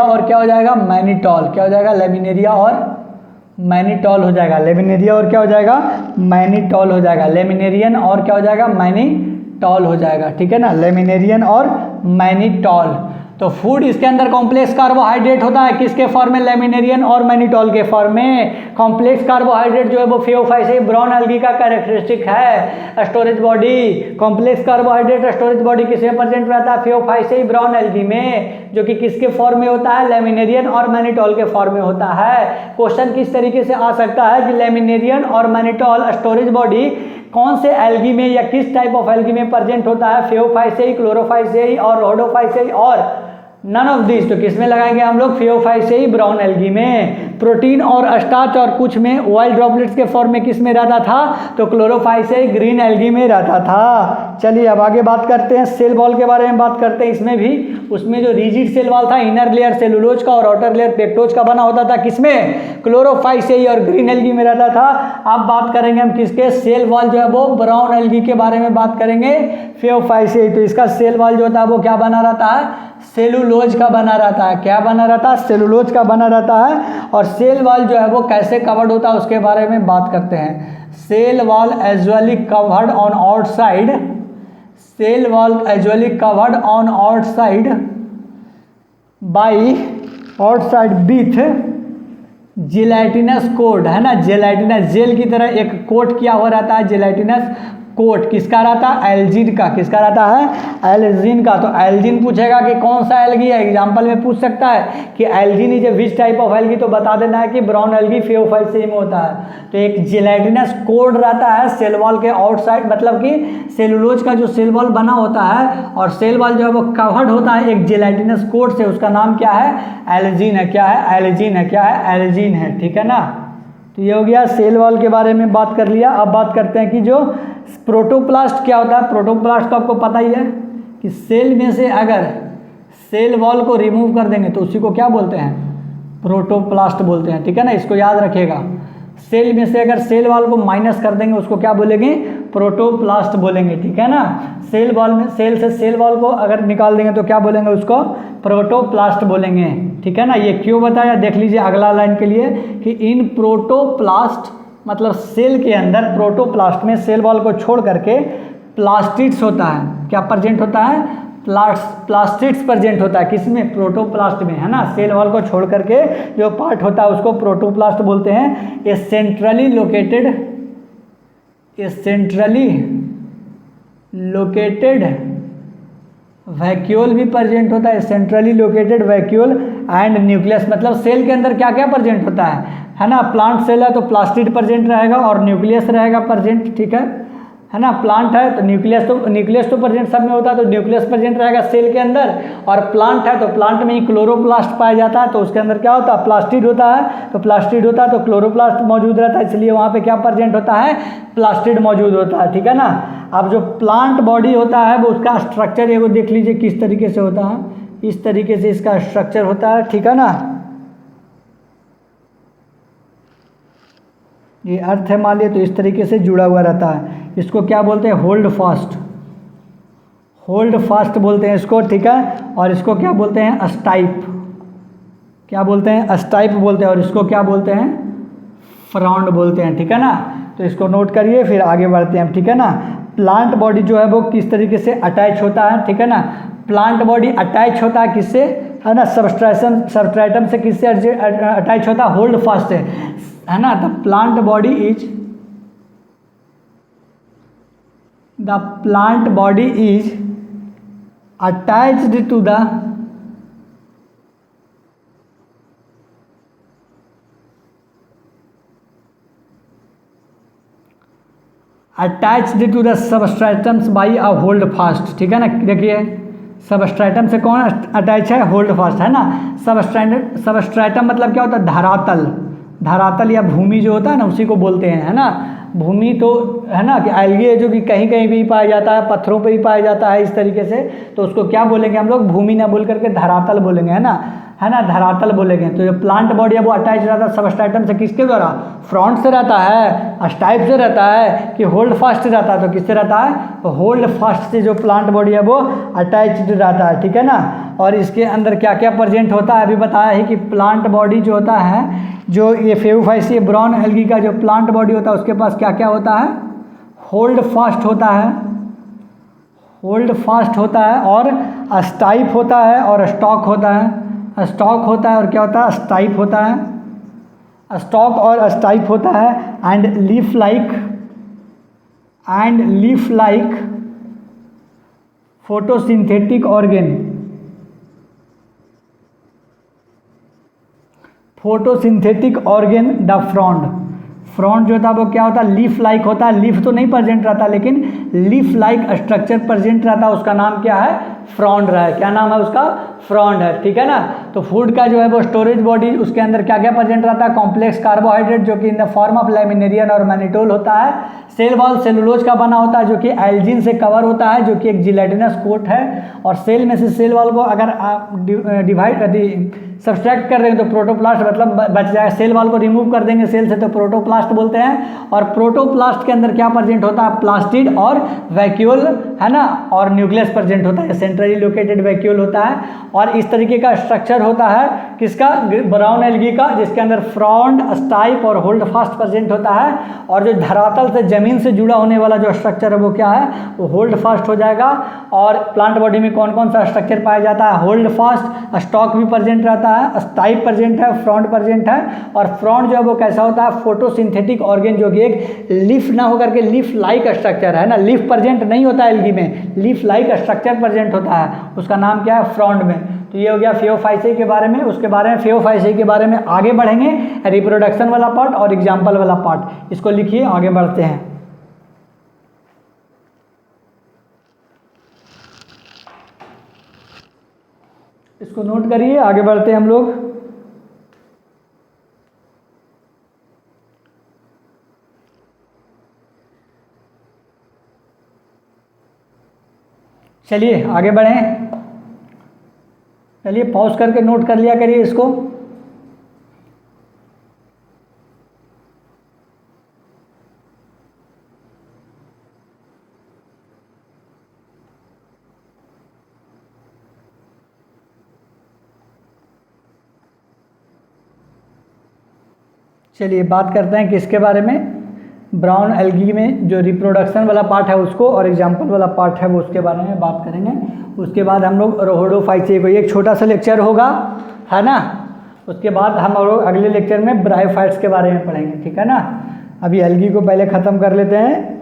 और क्या हो जाएगा, मैनिटॉल, क्या हो जाएगा, लेमिनेरिया और मैनिटॉल हो जाएगा, लेमिनेरिया और क्या हो जाएगा, मैनिटॉल हो जाएगा, लेमिनेरियन और क्या हो जाएगा, मैनिटॉल हो जाएगा, ठीक है ना, लेमिनेरियन और मैनिटॉल। तो फूड इसके अंदर कॉम्प्लेक्स कार्बोहाइड्रेट होता है, किसके फॉर्म में, लेमिनेरियन और मैनिटॉल के फॉर्म में। कॉम्प्लेक्स कार्बोहाइड्रेट जो है वो थियोफाइसेई ब्राउन एल्गी का कैरेक्टरिस्टिक है। Storage body, complex carbohydrate storage body किसमें प्रेजेंट रहता है, थियोफाइसेई ब्राउन एल्गी में, जो कि किसके फॉर्म में होता है, लेमिनेरियन और मैनिटॉल के फॉर्म में होता है। क्वेश्चन किस तरीके से आ सकता है कि लेमिनेरियन और मैनिटॉल स्टोरेज बॉडी कौन से एल्गी में या किस टाइप ऑफ एल्गी में प्रेजेंट होता है, थियोफाइसेई, क्लोरोफाइसेई और रहोडोफाइसेई और नन ऑफ दिस। तो किसमें लगाएंगे हम लोग, थियोफाइसेई ब्राउन एल्गी में। प्रोटीन और स्टार्च और कुछ में ऑयल ड्रॉपलेट्स के फॉर्म में किस में रहता था, तो क्लोरोफाइसेई ग्रीन एल्गी में रहता था। चलिए अब आगे बात करते हैं सेल वॉल के बारे में बात करते हैं। इसमें भी उसमें जो रिजिड सेल वॉल था, इनर लेयर सेलुलोज का और आउटर लेयर पेप्टोज का बना होता था, किसमें, क्लोरोफाइसेई और ग्रीन एल्गी में रहता था। अब बात करेंगे हम किसके, सेल वॉल जो है वो ब्राउन एल्गी के बारे में बात करेंगे, थियोफाइसेई। तो इसका सेल वॉल जो होता है वो क्या बना रहता है, सेलुलोज का बना रहता है, क्या बना रहता है, सेलुलोज का बना रहता है। और सेल वॉल जो है वो कैसे कवर्ड होता है उसके बारे में बात करते हैं। Cell wall usually covered on outside, cell wall usually covered on outside by outside with gelatinous coat, है ना, जेलेटिनस, जेल की तरह एक कोट किया हुआ रहता है, जेलेटिनस कोट किसका रहता है, एल्जिन का, किसका रहता है, एल्जिन का। तो एल्जिन पूछेगा कि कौन सा एल्गी है, एग्जांपल में पूछ सकता है कि Elgin is a which type of algae, तो बता देना है कि ब्राउन एल्गी थियोफाइसेई में होता है। तो एक जेलेटिनस कोट रहता है सेल वॉल के आउटसाइड, मतलब कि सेलुलोज का जो सेल वॉल बना होता है और सेल वॉल जो है वो कवर्ड होता है एक जेलेटिनस कोट से, उसका नाम क्या है, एल्जिन है, क्या है, एल्जिन है, क्या है, एल्जिन है, ठीक है ना। तो ये हो गया सेल वॉल के बारे में बात कर लिया। अब बात करते हैं कि जो प्रोटोप्लास्ट क्या होता है। प्रोटोप्लास्ट तो आपको पता ही है कि सेल में से अगर सेल वॉल को रिमूव कर देंगे तो उसी को क्या बोलते हैं, प्रोटोप्लास्ट बोलते हैं, ठीक है ना, इसको याद रखिएगा। सेल में से अगर सेल वॉल को माइनस कर देंगे उसको क्या बोलेंगे, प्रोटोप्लास्ट बोलेंगे, ठीक है ना। सेल वॉल में, सेल से सेल वॉल को अगर निकाल देंगे तो क्या बोलेंगे, उसको प्रोटोप्लास्ट बोलेंगे, ठीक है ना। ये क्यों बताया, देख लीजिए अगला लाइन के लिए कि इन प्रोटोप्लास्ट मतलब सेल के अंदर, प्रोटोप्लास्ट में सेल वॉल को छोड़ करके प्लास्टिड्स होता है, क्या प्रेजेंट होता है, प्लास्टिड्स प्रेजेंट होता है, किसमें, प्रोटोप्लास्ट में, है ना। सेल वॉल को छोड़ करके जो पार्ट होता है उसको प्रोटोप्लास्ट बोलते हैं। ये सेंट्रली लोकेटेड वैक्यूल भी प्रेजेंट होता है, centrally located vacuole and nucleus. मतलब सेल के अंदर क्या क्या प्रेजेंट होता है ना। प्लांट सेल है तो प्लास्टिड प्रेजेंट रहेगा और न्यूक्लियस रहेगा प्रेजेंट, ठीक है ना। प्लांट है तो न्यूक्लियस तो प्रेजेंट सब में होता है, तो न्यूक्लियस प्रेजेंट रहेगा सेल के अंदर। और प्लांट है तो प्लांट में ही क्लोरोप्लास्ट पाया जाता है, तो उसके अंदर क्या होता है, प्लास्टिड होता है। तो प्लास्टिड होता है तो क्लोरोप्लास्ट मौजूद रहता है, इसलिए वहाँ पे क्या प्रेजेंट होता है, प्लास्टिड मौजूद होता है, ठीक है ना। अब जो प्लांट बॉडी होता है वो उसका स्ट्रक्चर एगो देख लीजिए किस तरीके से होता है। इस तरीके से इसका स्ट्रक्चर होता है, ठीक है ना। ये अर्थ है मान लिया, तो इस तरीके से जुड़ा हुआ रहता है। इसको क्या बोलते हैं? होल्ड फास्ट, होल्ड फास्ट बोलते हैं इसको, ठीक है। और इसको क्या बोलते हैं? अस्टाइप, क्या बोलते हैं? अस्टाइप बोलते हैं। और इसको क्या बोलते हैं? फ्रॉन्ड बोलते हैं, ठीक है ना। तो इसको नोट करिए, फिर आगे बढ़ते हैं हम, ठीक है ना। प्लांट बॉडी जो है वो किस तरीके से अटैच होता है, ठीक है ना। प्लांट बॉडी अटैच होता है किससे, है ना? सबस्ट्रेटम से किससे अटैच होता है? होल्ड फास्ट से, है ना। The plant body is attached to the attached to the substratums by a holdfast, ठीक है ना। देखिए सबस्ट्रेटम से कौन अटैच है? होल्ड फास्ट, है ना। सबस्ट्रेटम मतलब क्या होता है? धरातल, धरातल या भूमि जो होता है ना, उसी को बोलते हैं, है ना। भूमि तो है ना कि एल्गी है जो कि कहीं कहीं भी पाया जाता है, पत्थरों पे ही पाया जाता है इस तरीके से, तो उसको क्या बोलेंगे हम लोग? भूमि ना बोल करके धरातल बोलेंगे, है ना, धरातल बोलेंगे। तो जो प्लांट बॉडी है वो अटैच रहता है सबस्ट्रेटम से, किसके द्वारा? फ्रंट से रहता है, स्टाइप से रहता है, कि होल्ड फास्ट से रहता है? तो किससे रहता है? तो होल्ड फास्ट से जो प्लांट बॉडी है वो अटैच्ड रहता है, ठीक है ना। और इसके अंदर क्या क्या प्रेजेंट होता है? अभी बताया है कि प्लांट बॉडी जो होता है, जो ये फेओफाइसी ब्राउन एल्गी का जो प्लांट बॉडी होता है उसके पास क्या क्या होता है? होल्ड फास्ट होता है, होल्ड फास्ट होता है, और स्टाइप होता है, और स्टॉक होता है। स्टॉक होता है और क्या होता है? स्टाइप होता है। स्टॉक और स्टाइप होता है। And leaf like photosynthetic organ, photosynthetic organ the frond जो था वो क्या होता है? लीफ लाइक होता है। लीफ तो नहीं प्रेजेंट रहता, लेकिन लीफ लाइक स्ट्रक्चर प्रेजेंट रहता है, उसका नाम क्या है? फ्रॉन्ड है। क्या नाम है उसका? फ्रॉन्ड है, ठीक है ना। तो फूड का जो है वो स्टोरेज बॉडी, उसके अंदर क्या क्या प्रेजेंट रहता है? कॉम्प्लेक्स कार्बोहाइड्रेट जो कि in the form of laminarin और मैनिटोल होता है। सेल वॉल सेलुलोज का बना होता है जो कि एल्जिन से कवर होता है, जो कि एक जिलेटिनस कोट है। और सेल में से सेल वॉल को अगर आप सब्सट्रैक्ट कर रहे हैं तो प्रोटोप्लास्ट मतलब बच जाएगा। सेल वॉल को रिमूव कर देंगे सेल से तो प्रोटोप्लास्ट बोलते हैं। और प्रोटोप्लास्ट के अंदर क्या प्रेजेंट होता है? प्लास्टिड और वैक्यूल, है ना, और न्यूक्लियस प्रेजेंट होता है, सेंट्रली लोकेटेड वैक्यूल होता है। और इस तरीके का स्ट्रक्चर होता है किसका? ब्राउन एल्गी का, जिसके अंदर फ्रॉन्ड, स्टाइप और होल्ड फास्ट प्रेजेंट होता है। और जो धरातल से जमीन से जुड़ा होने वाला जो स्ट्रक्चर है वो क्या है? वो होल्ड फास्ट हो जाएगा। और प्लांट बॉडी में कौन कौन सा स्ट्रक्चर पाया जाता है? होल्ड फास्ट, स्टॉक भी प्रेजेंट रहता है, स्टाइप प्रेजेंट है, फ्रॉन्ड प्रेजेंट है। और फ्रॉन्ड जो है वो कैसा होता है? फोटोसिंथेटिक ऑर्गेन, जो कि एक लीफ ना होकर के लीफ लाइक स्ट्रक्चर है ना। लीफ प्रेजेंट नहीं होता है एल्गी में, लीफ लाइक स्ट्रक्चर प्रेजेंट होता है, उसका नाम क्या है? फ्रॉन्ड में। तो ये हो गया फेओफाइसी के बारे में। उसके बारे में फेओफाइसी के बारे में आगे बढ़ेंगे, रिप्रोडक्शन वाला पार्ट और एग्जाम्पल वाला पार्ट। इसको लिखिए, आगे बढ़ते हैं। इसको नोट करिए, आगे बढ़ते हैं हम लोग। चलिए आगे बढ़ें। चलिए पॉज करके नोट कर लिया करिए इसको। चलिए बात करते हैं किसके बारे में? ब्राउन एल्गी में जो रिप्रोडक्शन वाला पार्ट है उसको, और एग्जाम्पल वाला पार्ट है वो उसके बारे में बात करेंगे। उसके बाद हम लोग रोहोडोफाइसी को, एक छोटा सा लेक्चर होगा, है ना। उसके बाद हम लोग अगले लेक्चर में ब्रायोफाइट्स के बारे में पढ़ेंगे, ठीक है ना। अभी एल्गी को पहले ख़त्म कर लेते हैं।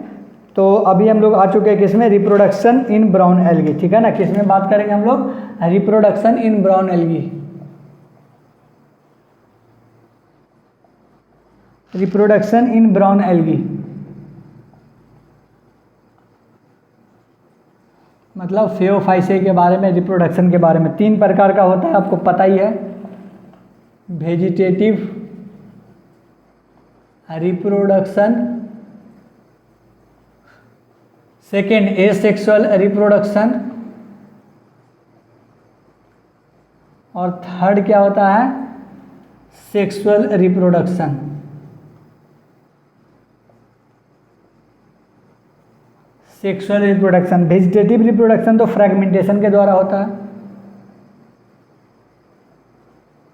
तो अभी हम लोग आ चुके हैं किसमें? रिप्रोडक्शन इन ब्राउन एल्गी, ठीक है ना। किसमें बात करेंगे हम लोग? Reproduction in brown algae. Reproduction in brown algae मतलब फेओफाइसी के बारे में, रिप्रोडक्शन के बारे में। 3 प्रकार का होता है, आपको पता ही है। Vegetative reproduction, second asexual reproduction, और थर्ड क्या होता है, sexual reproduction. Sexual reproduction, vegetative reproduction तो फ्रैगमेंटेशन के द्वारा होता है,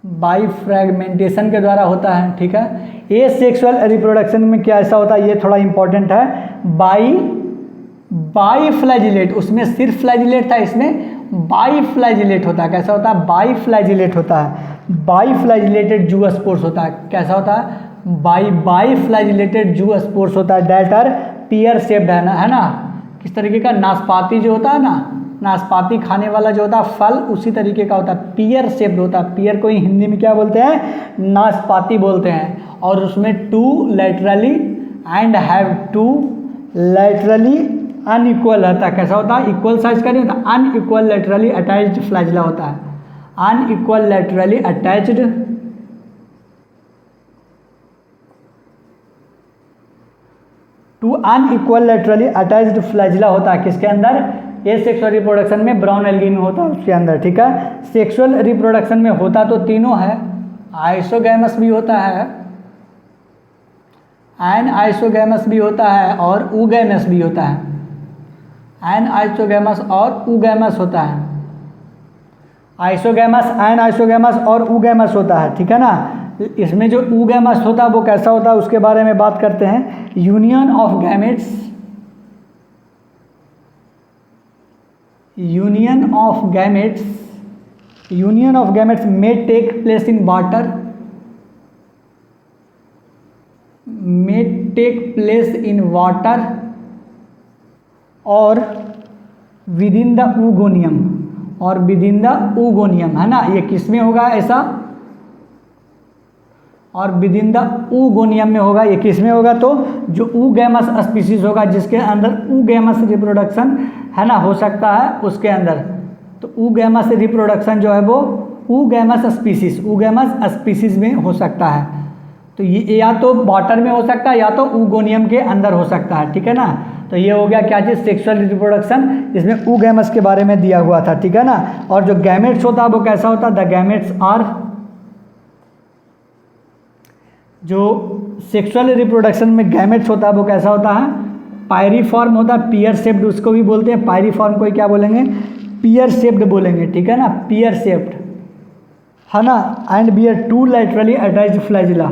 बाई फ्रैगमेंटेशन के द्वारा होता है, ठीक है। ये सेक्सुअल रिप्रोडक्शन में क्या ऐसा होता है, ये थोड़ा इंपॉर्टेंट है, बाई फ्लैजिलेट, उसमें सिर्फ फ्लैजिलेट था, इसमें बाई फ्लैजिलेट होता है। कैसा होता है, बाई फ्लैजिलेट होता है, बाई फ्लैजिलेटेड जूस्पोर्स होता है। कैसा होता है, बाई फ्लैजिलेटेड जूस्पोर्स होता है, डेट आर पियर शेप्ड, है ना, किस तरीके का, नाशपाती जो होता है ना, नाशपाती खाने वाला जो होता है फल, उसी तरीके का होता है, पियर शेप्ड होता है। पियर को हिंदी में क्या बोलते हैं, नाशपाती बोलते हैं। और उसमें two laterally and have two laterally unequal रहता है। कैसा होता है, इक्वल साइज का नहीं होता, अनइक्वल लेटरली अटैच्ड फ्लैजिला होता है, unequal laterally attached two unequal laterally attached flagella होता है, किसके अंदर, ये सेक्सुअल रिप्रोडक्शन में ब्राउन एल्गी में होता है, उसके अंदर, ठीक है। सेक्सुअल रिप्रोडक्शन में होता तो तीनों है, आइसोगैमस भी होता है, एन आइसोगैमस भी होता है, और ऊगैमस भी होता है, एन आइसोगैमस और ऊगैमस होता है, आइसोगैमस, एन आइसोगैमस और ऊगैमस होता है, ठीक है ना। इसमें जो ऊगैमस होता है वो कैसा होता है, उसके बारे में बात करते हैं। Union of gametes, union of gametes, union of gametes may take place in water, may take place in water और विदिन द oogoneum, और विदिन द oogoneum, है ना, ये किस में होगा ऐसा, और विदिन द oogoneum में होगा, ये किस में होगा, तो जो oogamous स्पीसीज होगा जिसके अंदर oogamous रिप्रोडक्शन, है ना, हो सकता है उसके अंदर, तो oogamous रिप्रोडक्शन जो है वो oogamous स्पीसीज में हो सकता है। तो ये या तो वाटर में हो सकता है या तो oogoneum के अंदर हो सकता है, ठीक है ना। तो ये हो गया क्या चीज़, सेक्सुअल रिप्रोडक्शन, जिसमें oogamous के बारे में दिया हुआ था, ठीक है ना। और जो गैमेट्स होता है वो कैसा होता है, द गैमेट्स आर, जो सेक्सुअल रिप्रोडक्शन में गैमेट्स होता है वो कैसा होता है, पायरीफॉर्म होता है, पियर शेप्ड उसको भी बोलते हैं, पायरीफॉर्म को क्या बोलेंगे, पियर शेप्ड बोलेंगे, ठीक है ना, पियर शेप्ड, है ना। And bear two laterally attached flagella,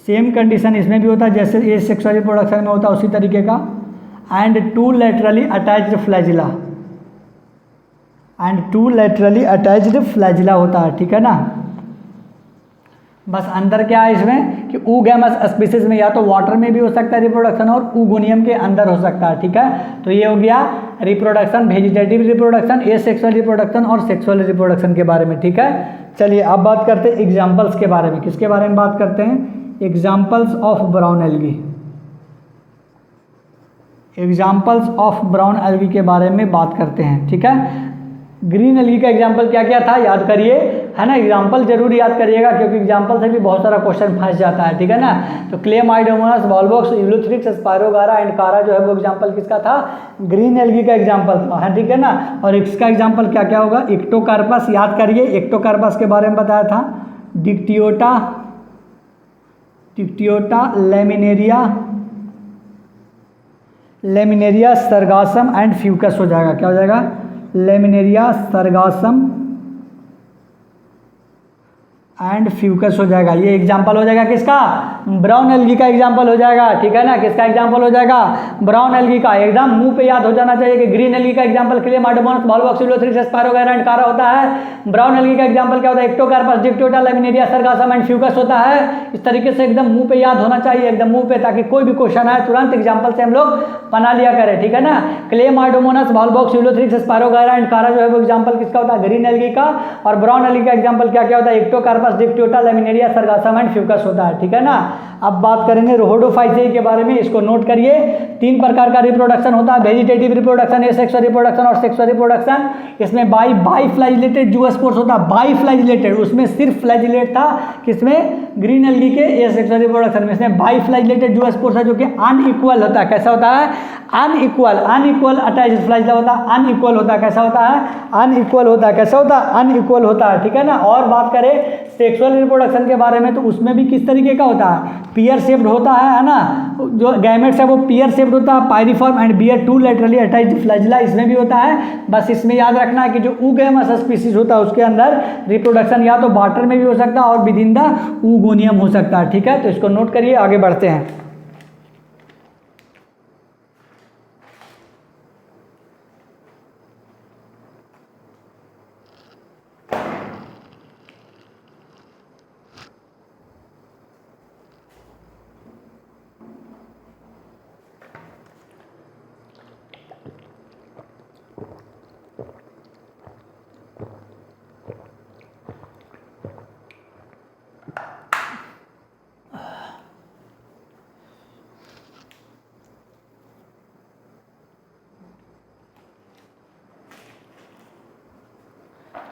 same condition इसमें भी होता है जैसे ये सेक्सुअल रिप्रोडक्शन में होता है उसी तरीके का। And two laterally attached flagella, and two laterally attached flagella होता है, ठीक है ना। बस अंदर क्या है इसमें कि oogamous स्पीसीज में या तो वाटर में भी हो सकता है रिप्रोडक्शन और oogoneum के अंदर हो सकता है, ठीक है। तो ये हो गया reproduction, vegetative reproduction, asexual reproduction और सेक्सुअल रिप्रोडक्शन के बारे में, ठीक है। चलिए अब बात करते हैं एग्जाम्पल्स के बारे में। किसके बारे में बात करते हैं, examples of brown algae, examples of brown algae के बारे में बात करते हैं, ठीक है। ग्रीन एल्गी का एग्जाम्पल क्या क्या था याद करिए, है ना, एग्जाम्पल जरूर याद करिएगा क्योंकि एग्जाम्पल से भी बहुत सारा क्वेश्चन फंस जाता है, ठीक है ना। तो Chlamydomonas, volvox, ulothrix, spirogyra and कारा जो है वो एग्जाम्पल किसका था, ग्रीन एल्गी का एग्जाम्पल था, है, ठीक है ना। और इसका एग्जाम्पल क्या क्या होगा, एक्टोकार्पस, याद करिए एक्टोकार्पस के बारे में बताया था, Dictyota, Dictyota, laminaria, laminaria, sargassum and Fucus हो जाएगा, क्या हो जाएगा, लेमिनेरिया, सरगासम एंड फ्यूकस हो जाएगा। ये एग्जाम्पल हो जाएगा किसका, ब्राउन एल्गी का एग्जाम्पल हो जाएगा, ठीक है ना। किसका एग्जाम्पल हो जाएगा, ब्राउन एल्गी का। एकदम मुंह पे याद हो जाना चाहिए कि ग्रीन एल्गी का example chlamydomonas, volvox, ulothrix, spirogyra and chara होता है। ब्राउन एल्गी का एग्जाम्पल क्या होता है, Ectocarpus, Dictyota, laminaria, sargassum and Fucus होता है। इस तरीके से एकदम मुंह पे याद होना चाहिए, एकदम मुंह पे, ताकि कोई भी क्वेश्चन आए तुरंत एग्जाम्पल से हम लोग बना लिया करें, ठीक है ना। Chlamydomonas, volvox, ulothrix, spirogyra and कारा जो है वो एग्जाम्पल किसका होता है, ग्रीन एल्गी का। और ब्राउन एल्गी का एग्जाम्पल क्या क्या होता है, Ectocarpus, Dictyota, laminaria, sargassum and Fucus होता है, ठीक है ना। अब बात करेंगे रोहोडोफाइसेई के बारे में, इसको नोट करिए। 3 प्रकार का रिप्रोडक्शन होता है, वेजिटेटिव रिप्रोडक्शन, एसेक्सुअल रिप्रोडक्शन और सेक्सुअल रिप्रोडक्शन। इसमें बाई फ्लैजिलेटेड जूओस्पोर्स होता है, बाई फ्लैजिलेटेड, उसमें सिर्फ फ्लैजिलेट था, किसमें, ग्रीन एल्गी के एसेक्सुअल रिप्रोडक्शन में। इसमें बाई फ्लैजिलेटेड जूओस्पोर्स है जो कि अनइक्वल होता है। कैसा होता है, अनइक्वल अटैच्ड फ्लैजिला होता है, अनइक्वल होता है। कैसा होता है, अनइक्वल होता है। कैसा होता है, अनइक्वल होता है, ठीक है ना। और बात करें सेक्सुअल रिप्रोडक्शन के बारे में, तो उसमें भी किस तरीके का होता है, पियर शेप्ड होता है ना, जो गैमेट्स है वो पियर शेप्ड होता है, pyriform and bear 2 laterally attached flagella इसमें भी होता है। बस इसमें याद रखना है कि जो ऊगैमस स्पीसीज होता है उसके अंदर रिप्रोडक्शन या तो वाटर में भी हो सकता है और विद इन द ऊगोनियम हो सकता है, ठीक है। तो इसको नोट करिए, आगे बढ़ते हैं।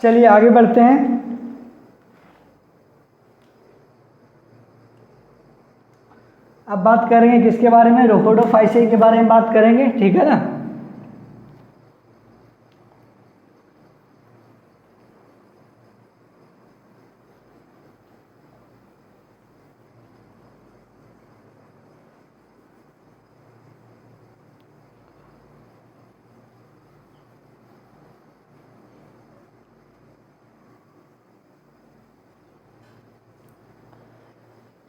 चलिए आगे बढ़ते हैं। अब बात करेंगे किसके बारे में, रोहोडोफाइसेई के बारे में बात करेंगे, ठीक है ना।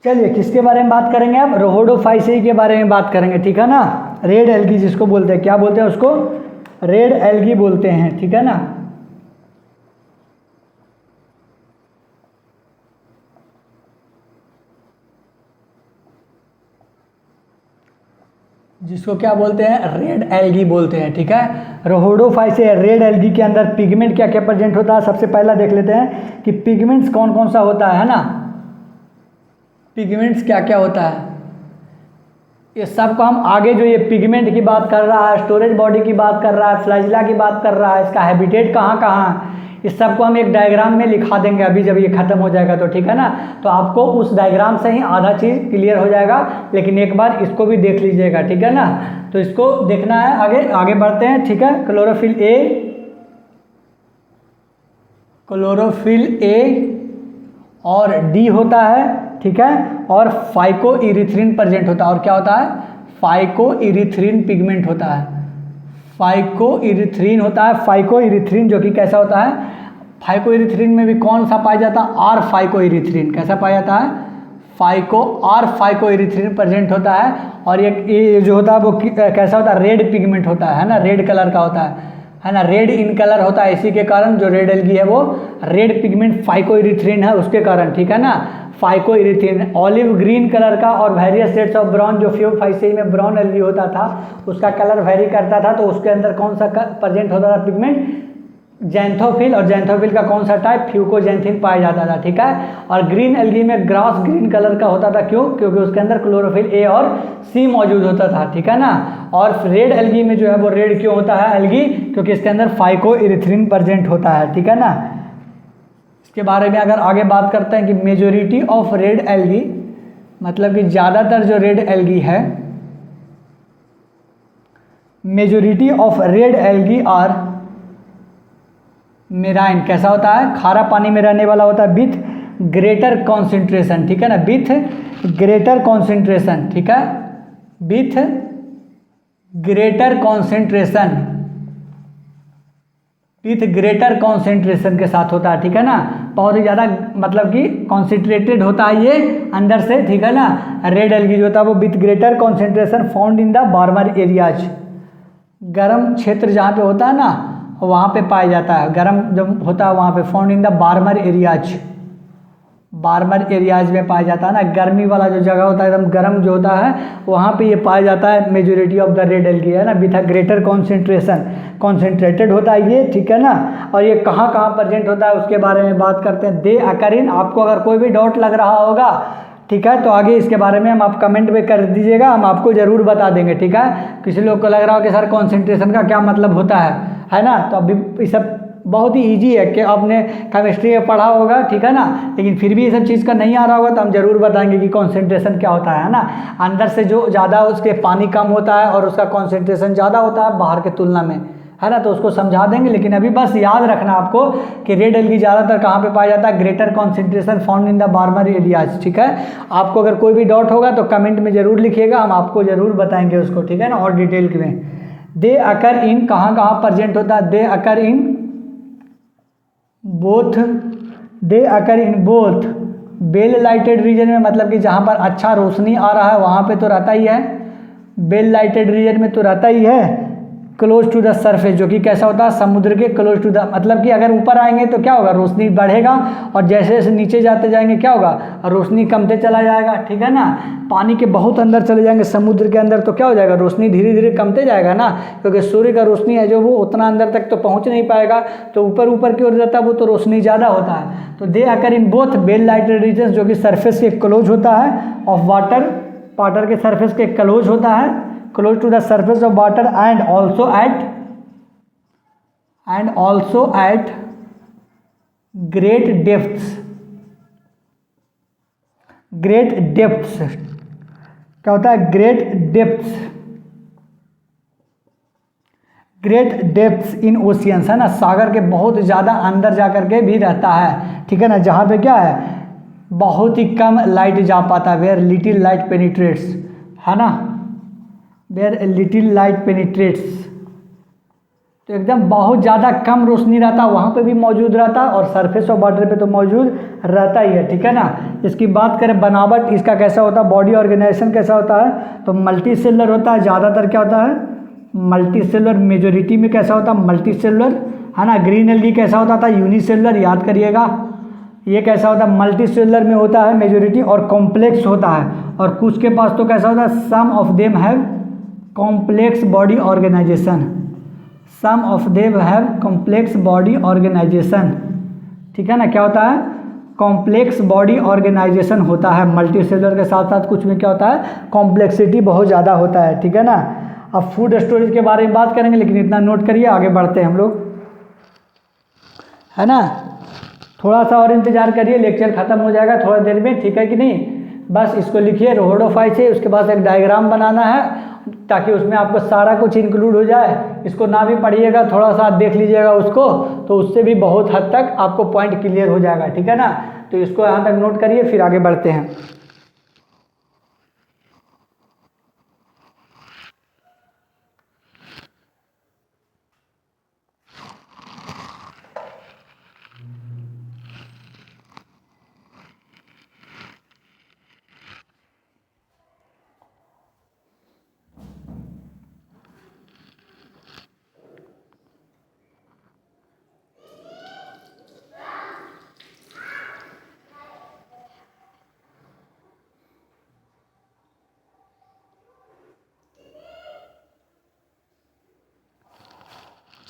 चलिए किसके बारे में बात करेंगे, अब रोहोडोफाइसेई के बारे में बात करेंगे, ठीक है ना। रेड एल्गी जिसको बोलते हैं, क्या बोलते हैं उसको, रेड एल्गी बोलते हैं, ठीक है ना। जिसको क्या बोलते हैं, रेड एल्गी बोलते हैं, ठीक है। रोहोडोफाइसेई रेड एल्गी के अंदर पिगमेंट क्या क्या प्रेजेंट होता है, सबसे पहला देख लेते हैं कि पिगमेंट्स कौन कौन सा होता है ना। पिगमेंट्स क्या क्या होता है, ये सब को हम आगे जो ये पिगमेंट की बात कर रहा है, स्टोरेज बॉडी की बात कर रहा है, फ्लैजिला की बात कर रहा है, इसका हैबिटेट कहाँ कहाँ है, इस सब को हम एक डायग्राम में लिखा देंगे अभी जब ये खत्म हो जाएगा तो, ठीक है ना। तो आपको उस डायग्राम से ही आधा चीज़ क्लियर हो जाएगा, लेकिन एक बार इसको भी देख लीजिएगा, ठीक है ना। तो इसको देखना है, आगे बढ़ते हैं, ठीक है। क्लोरोफिल ए और डी होता है, ठीक है। और फाइकोइरिथ्रिन प्रेजेंट होता है, और क्या होता है, फाइकोइरिथ्रिन पिगमेंट होता है, फाइकोइरिथ्रिन होता है। फाइकोइरिथ्रिन जो कि कैसा होता है, फाइकोइरिथ्रिन में भी कौन सा पाया जाता है, आर फाइकोइरिथ्रिन। कैसा पाया जाता है, आर फाइकोइरिथ्रिन प्रेजेंट होता है। और ये जो होता है वो कैसा होता है, रेड पिगमेंट होता है ना, रेड कलर का होता है ना, रेड इन कलर होता है। इसी के कारण जो रेड एल्गी है वो रेड पिगमेंट फाइकोइरिथ्रिन है उसके कारण, ठीक है ना। फाइकोइरिथ्रिन ऑलिव ग्रीन कलर का और वेरियस शेड्स ऑफ ब्राउन, जो फ्यूफाइसेई में ब्राउन एल्गी होता था उसका कलर वेरी करता था, तो उसके अंदर कौन सा प्रेजेंट होता था पिगमेंट, जैंथोफिल। और जैंथोफिल का कौन सा टाइप, फ्यूकोजैंथिन पाया जाता था, ठीक है। और ग्रीन एल्गी में ग्रास ग्रीन कलर का होता था, क्यों, क्योंकि उसके अंदर क्लोरोफिल ए और सी मौजूद होता था, ठीक है ना। और रेड एल्गी में जो है वो रेड क्यों होता है एल्गी, क्योंकि इसके अंदर फाइकोइरिथ्रिन प्रेजेंट होता है, ठीक है ना। इसके बारे में अगर आगे बात करते हैं कि मेजोरिटी ऑफ रेड एल्गी, मतलब कि ज़्यादातर जो रेड एल्गी है, majority of red algae are marine. कैसा होता है, खारा पानी में रहने वाला होता है, विथ ग्रेटर कॉन्सेंट्रेशन, ठीक है ना, विथ ग्रेटर कॉन्सेंट्रेशन, ठीक है, with greater concentration, with greater concentration के साथ होता है, ठीक है ना। बहुत ही ज़्यादा मतलब कि कॉन्सेंट्रेटेड होता है ये अंदर से, ठीक है ना। रेड एल्गी जो होता है वो with greater concentration found in the warmer areas, गर्म क्षेत्र जहाँ पे होता है ना वहाँ पे पाया जाता है, गर्म जब होता है वहाँ पे, found in the warmer areas, warmer areas में पाया जाता है ना, गर्मी वाला जो जगह होता है एकदम गर्म जो होता है वहाँ पे ये पाया जाता है। Majority of the red algae है ना, with a greater concentration, concentrated होता है ये, ठीक है ना। और ये कहाँ कहाँ प्रेजेंट होता है उसके बारे में बात करते हैं। दे अकर इन, आपको अगर कोई भी डाउट लग रहा होगा ठीक है। तो आगे इसके बारे में हम आप कमेंट में कर दीजिएगा, हम आपको ज़रूर बता देंगे, ठीक है। किसी लोग को लग रहा हो कि सर कॉन्सेंट्रेशन का क्या मतलब होता है ना, तो अभी ये सब बहुत ही इजी है कि आपने केमिस्ट्री में पढ़ा होगा, ठीक है ना, लेकिन फिर भी ये सब चीज़ का नहीं आ रहा होगा तो हम ज़रूर बताएंगे कि कॉन्सेंट्रेशन क्या होता है ना। अंदर से जो ज़्यादा उसके पानी कम होता है और उसका कॉन्सेंट्रेशन ज़्यादा होता है बाहर के तुलना में, है ना, तो उसको समझा देंगे। लेकिन अभी बस याद रखना आपको कि रेड एल्गी ज़्यादातर कहाँ पे पाया जाता है, greater concentration found in the warmer areas, ठीक है। आपको अगर कोई भी डाउट होगा तो कमेंट में ज़रूर लिखिएगा, हम आपको ज़रूर बताएंगे उसको, ठीक है ना, और डिटेल में। दे अकर इन कहाँ कहाँ प्रजेंट होता है, they occur in both well lighted region में, मतलब कि जहाँ पर अच्छा रोशनी आ रहा है वहाँ पे तो रहता ही है, बेल लाइटेड रीजन में तो रहता ही है। क्लोज टू द सरफेस, जो कि कैसा होता है, समुद्र के क्लोज टू द, मतलब कि अगर ऊपर आएंगे तो क्या होगा, रोशनी बढ़ेगा, और जैसे जैसे नीचे जाते जाएंगे क्या होगा, रोशनी कमते चला जाएगा, ठीक है ना। पानी के बहुत अंदर चले जाएंगे समुद्र के अंदर तो क्या हो जाएगा, रोशनी धीरे धीरे कमते जाएगा ना, क्योंकि सूर्य का रोशनी है जो वो उतना अंदर तक तो पहुँच नहीं पाएगा, तो ऊपर ऊपर की ओर जाता है वो तो रोशनी ज़्यादा होता है। तो they occur in both well lighted region, जो कि सरफेस के क्लोज होता है ऑफ वाटर के सरफेस के क्लोज होता है, close to the surface of water, and also at great depths क्या होता है, ग्रेट डेप्थ्स इन ओशियंस, है ना, सागर के बहुत ज़्यादा अंदर जा कर के भी रहता है, ठीक है ना, जहाँ पे क्या है बहुत ही कम लाइट जा पाता है, वेयर लिटिल लाइट पेनिट्रेट्स, है ना, वेयर लिटिल लाइट पेनिट्रेट्स, तो एकदम बहुत ज़्यादा कम रोशनी रहता है वहाँ पे भी मौजूद रहता है, और सरफेस ऑफ वाटर पे तो मौजूद रहता ही है, ठीक है ना। इसकी बात करें बनावट इसका कैसा होता है, बॉडी ऑर्गेनाइजेशन कैसा होता है, तो मल्टी सेलुलर होता है, ज़्यादातर क्या होता है मल्टी सेलुलर, मेजोरिटी में कैसा होता है मल्टी सेलुलर, है ना। ग्रीन एल्गी कैसा होता था, यूनिसेलुलर, याद करिएगा, ये कैसा होता है मल्टी सेलुलर में होता है मेजोरिटी, और कॉम्प्लेक्स होता है, और कुछ के पास तो कैसा होता है some of them have complex body organisation, some of them have complex body organisation, ठीक है ना। क्या होता है कॉम्प्लेक्स बॉडी ऑर्गेनाइजेशन होता है, मल्टी सेलुलर के साथ साथ कुछ में क्या होता है कॉम्प्लेक्सिटी बहुत ज़्यादा होता है, ठीक है ना। अब फूड स्टोरेज के बारे में बात करेंगे, लेकिन इतना नोट करिए, आगे बढ़ते हैं हम लोग, है ना। थोड़ा सा और इंतजार करिए, लेक्चर खत्म हो जाएगा थोड़ा देर में, ठीक है कि नहीं। बस इसको लिखिए रोहोडोफाइट, उसके बाद एक डायग्राम बनाना है ताकि उसमें आपको सारा कुछ इंक्लूड हो जाए। इसको ना भी पढ़िएगा, थोड़ा सा देख लीजिएगा उसको, तो उससे भी बहुत हद तक आपको पॉइंट क्लियर हो जाएगा, ठीक है ना। तो इसको यहाँ तक नोट करिए, फिर आगे बढ़ते हैं।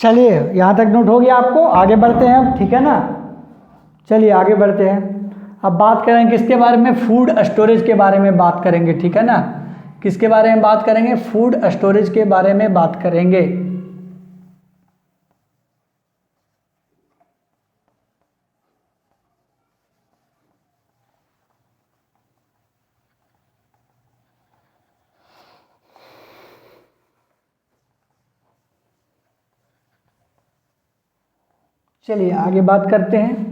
चलिए यहाँ तक नोट हो गया आपको, आगे बढ़ते हैं अब, ठीक है ना। चलिए आगे बढ़ते हैं, अब बात करेंगे किसके बारे में, फूड स्टोरेज के बारे में बात करेंगे, ठीक है ना। किसके बारे में बात करेंगे, फूड स्टोरेज के बारे में बात करेंगे। चलिए आगे बात करते हैं।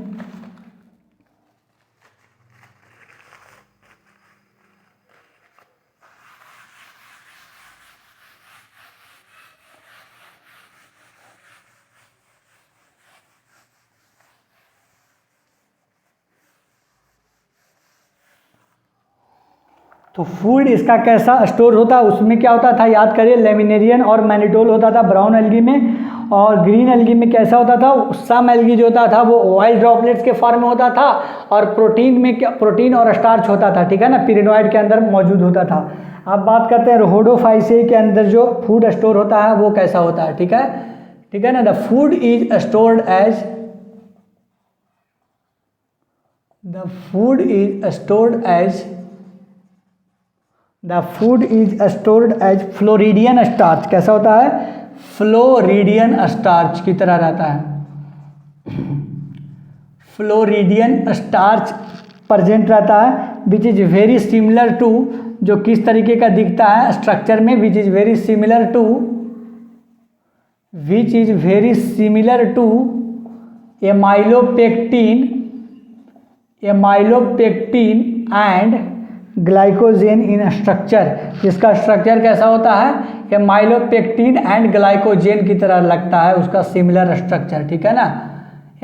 तो फूड इसका कैसा स्टोर होता है, उसमें क्या होता था याद करिए, लेमिनेरियन और मैनिटोल होता था ब्राउन एल्गी में, और ग्रीन एल्गी में कैसा होता था, सम एल्गी जो होता था वो ऑयल ड्रॉपलेट्स के फॉर्म में होता था, और प्रोटीन में क्या, प्रोटीन और स्टार्च होता था, ठीक है ना, पिरिनोइड के अंदर मौजूद होता था। अब बात करते हैं रोहोडोफाइसेई के अंदर जो फूड स्टोर होता है वो कैसा होता है, ठीक है ना। The food is stored as the food is stored as floridean starch. कैसा होता है? फ्लोरिडियन स्टार्च की तरह रहता है। फ्लोरिडियन स्टार्च प्रेजेंट रहता है, which is very similar to, जो किस तरीके का दिखता है स्ट्रक्चर में, which is very similar to, which is very similar to amylopectin and glycogen in structure. जिसका स्ट्रक्चर कैसा होता है? एमाइलोपेक्टिन एंड ग्लाइकोजेन की तरह लगता है, उसका सिमिलर स्ट्रक्चर। ठीक है ना?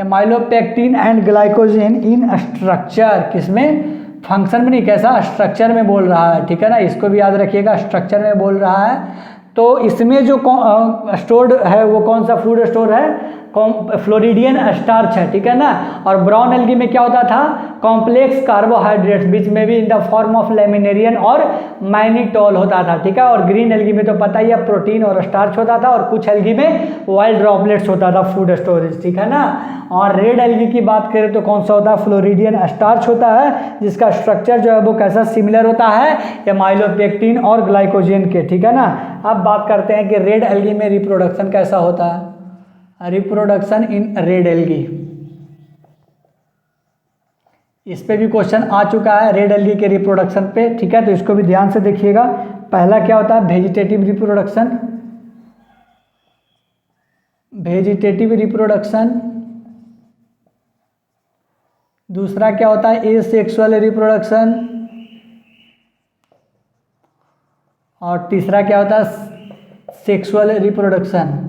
Amylopectin and glycogen in structure, किसमें? फंक्शन में नहीं, कैसा? स्ट्रक्चर में बोल रहा है। ठीक है ना? इसको भी याद रखिएगा, स्ट्रक्चर में बोल रहा है। तो इसमें जो स्टोर्ड है वो कौन सा फूड स्टोर है? फ्लोरिडियन स्टार्च है। ठीक है ना? और ब्राउन एल्गी में क्या होता था? कॉम्प्लेक्स कार्बोहाइड्रेट्स, बीच में भी in the form of laminarin और मैनिटोल होता था। ठीक है? और ग्रीन एल्गी में तो पता ही है, प्रोटीन और स्टार्च होता था, और कुछ एल्गी में ऑयल ड्रॉपलेट्स होता था फूड स्टोरेज। ठीक है ना? और रेड एल्गी की बात करें तो कौन सा होता है? फ्लोरिडियन स्टार्च होता है, जिसका स्ट्रक्चर जो है वो कैसा? सिमिलर होता है एमाइलोपेक्टिन और ग्लाइकोजेन के। ठीक है ना? अब बात करते हैं कि रेड एल्गी में रिप्रोडक्शन कैसा होता है। रिप्रोडक्शन इन रेड एल्गी, इस पे भी क्वेश्चन आ चुका है रेड एल्गी के रिप्रोडक्शन पे। ठीक है? तो इसको भी ध्यान से देखिएगा। पहला क्या होता है? Vegetative reproduction, vegetative reproduction. दूसरा क्या होता है? Asexual reproduction. और तीसरा क्या होता है? Sexual reproduction.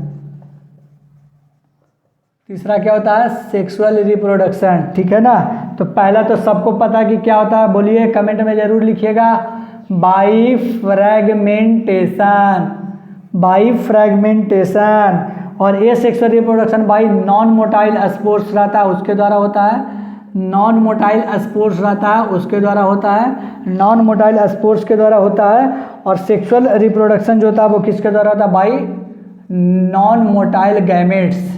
तीसरा क्या होता है? Sexual reproduction. ठीक है ना? तो पहला तो सबको पता है कि क्या होता है, बोलिए, कमेंट में जरूर लिखिएगा। By fragmentation, by fragmentation. और asexual reproduction by non motile spores रहता है, उसके द्वारा होता है। नॉन मोटाइल स्पोर्स रहता है, उसके द्वारा होता है। नॉन मोटाइल स्पोर्स के द्वारा होता है। और सेक्सुअल रिप्रोडक्शन जो होता है वो किसके द्वारा होता है? By non motile gametes.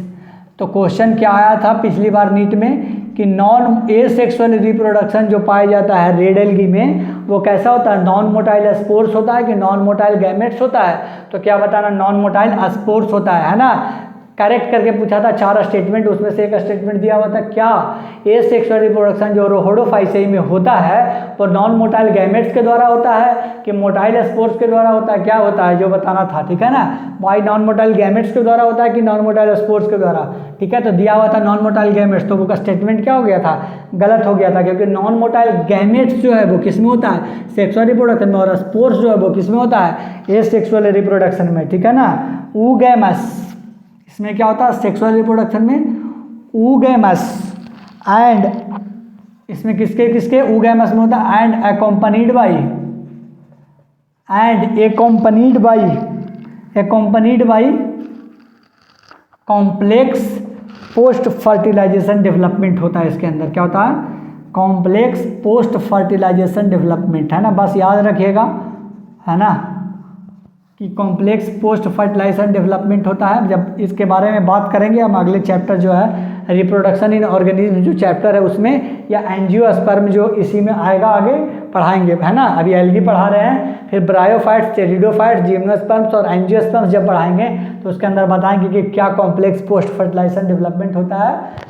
तो क्वेश्चन क्या आया था पिछली बार नीट में कि नॉन एसेक्सुअल रिप्रोडक्शन जो पाया जाता है रेड एल्गी में वो कैसा होता है? नॉन मोटाइल स्पोर्स होता है कि नॉन मोटाइल गैमेट्स होता है? तो क्या बताना? नॉन मोटाइल स्पोर्स होता है ना? करेक्ट करके पूछा था 4 स्टेटमेंट, उसमें से एक स्टेटमेंट दिया हुआ था क्या? एसेक्सुअल रिप्रोडक्शन जो रोहोडोफाइसेई में होता है वो नॉन मोटाइल गैमेट्स के द्वारा होता है कि मोटाइल स्पोर्स के द्वारा होता है? क्या होता है जो बताना था। ठीक है ना? वाई नॉन मोटाइल गैमेट्स के द्वारा होता है कि नॉन मोटाइल स्पोर्स के द्वारा? ठीक है? तो दिया हुआ था नॉन मोटाइल गैमेट्स, तो वो का स्टेटमेंट क्या हो गया था? गलत हो गया था, क्योंकि नॉन मोटाइल गैमेट्स जो है वो किस में होता है? सेक्सुअल रिप्रोडक्शन में। और स्पोर्स जो है वो किस में होता है? एसेक्सुअल रिप्रोडक्शन में। ठीक है ना? oogamous, इसमें क्या होता है? सेक्सुअल रिप्रोडक्शन में oogamous। एंड इसमें किसके किसके? oogamous में होता है and accompanied by complex post fertilization development होता है। इसके अंदर क्या होता है? कॉम्प्लेक्स पोस्ट फर्टिलाइजेशन डेवलपमेंट, है ना? बस याद रखिएगा, है ना, कि कॉम्प्लेक्स पोस्ट फर्टिलाइजेशन डेवलपमेंट होता है। जब इसके बारे में बात करेंगे हम अगले चैप्टर जो है रिप्रोडक्शन इन ऑर्गेनिज्म जो चैप्टर है उसमें, या एंजियोस्पर्म जो इसी में आएगा, आगे पढ़ाएंगे, है ना? अभी एल्गी पढ़ा रहे हैं, फिर ब्रायोफाइट्स, टेरिडोफाइट्स, जिम्नोस्पर्म्स और एंजियोस्पर्म्स जब पढ़ाएंगे तो उसके अंदर बताएंगे कि क्या कॉम्प्लेक्स पोस्ट फर्टिलाइजेशन डेवलपमेंट होता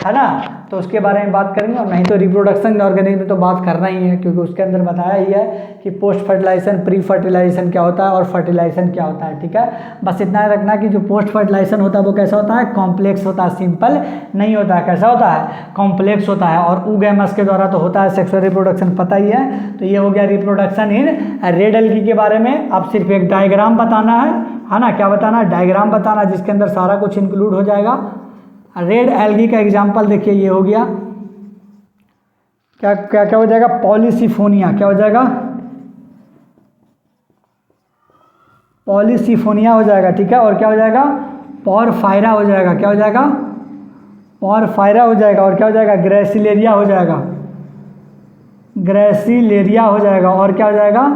है ना? तो उसके बारे में बात करेंगे। और नहीं तो रिप्रोडक्शन इन ऑर्गेनिज्म में तो बात करना ही है, क्योंकि उसके अंदर बताया ही है कि पोस्ट फर्टिलाइजेशन, प्री फर्टिलाइजेशन क्या होता है और फर्टिलाइजेशन क्या होता है। ठीक है? बस इतना रखना कि जो पोस्ट फर्टिलाइजेशन होता है वो कैसा होता है? कॉम्प्लेक्स होता है, सिंपल नहीं होता है। कैसा होता है? कॉम्प्लेक्स होता है। और oogamous के द्वारा तो होता है सेक्सुअल रिप्रोडक्शन, पता ही है। तो ये हो गया रिप्रोडक्शन इन रेड एल्गी के बारे में। अब सिर्फ एक डायग्राम बताना है ना? क्या बताना है? डायग्राम बताना, जिसके अंदर सारा कुछ इंक्लूड हो जाएगा। रेड एल्गी का एग्जाम्पल देखिए, ये हो गया, क्या क्या क्या हो जाएगा? पॉलीसिफोनिया। क्या हो जाएगा? पॉलीसिफोनिया हो जाएगा। ठीक है? और क्या हो जाएगा? पॉरफायरा हो जाएगा। क्या हो जाएगा? पॉरफायरा हो जाएगा। और क्या हो जाएगा? ग्रेसिलेरिया हो जाएगा। ग्रेसिलेरिया हो जाएगा। और क्या हो जाएगा?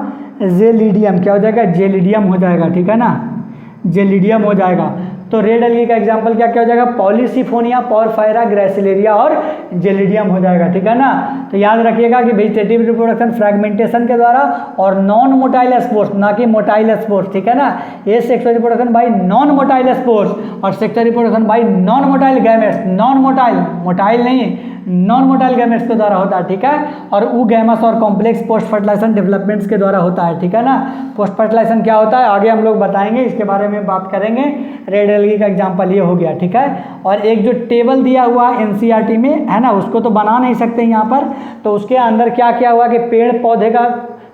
जेलिडियम। क्या हो जाएगा? जेलिडियम हो जाएगा। ठीक है ना? जेलिडियम हो जाएगा। तो रेड एल्गी का एग्जाम्पल क्या क्या हो जाएगा, पॉलीसिफोनिया, पोरफायरा, ग्रेसिलेरिया और जेलिडियम हो जाएगा, ठीक है ना। तो याद रखिएगा कि वेजिटेटिव रिप्रोडक्शन फ्रेगमेंटेशन के द्वारा और नॉन मोटाइल स्पोर्स, ना कि मोटाइल स्पोर्स, ठीक है ना। ये sexual reproduction by non motile spores और sexual reproduction by non motile gametes, non motile, motile नहीं, नॉन मोटाइल गैमेट्स के द्वारा होता है, ठीक है। और वो गैमस और कॉम्प्लेक्स पोस्ट फर्टिलाइजेशन डेवलपमेंट्स के द्वारा होता है, ठीक है ना। पोस्ट फर्टिलाइजेशन क्या होता है आगे हम लोग बताएंगे, इसके बारे में बात करेंगे। रेड एल्गी का एग्जांपल ये हो गया, ठीक है। और एक जो टेबल दिया हुआ है एनसीईआरटी में, है ना, उसको तो बना नहीं सकते यहाँ पर, तो उसके अंदर क्या क्या हुआ कि पेड़ पौधे का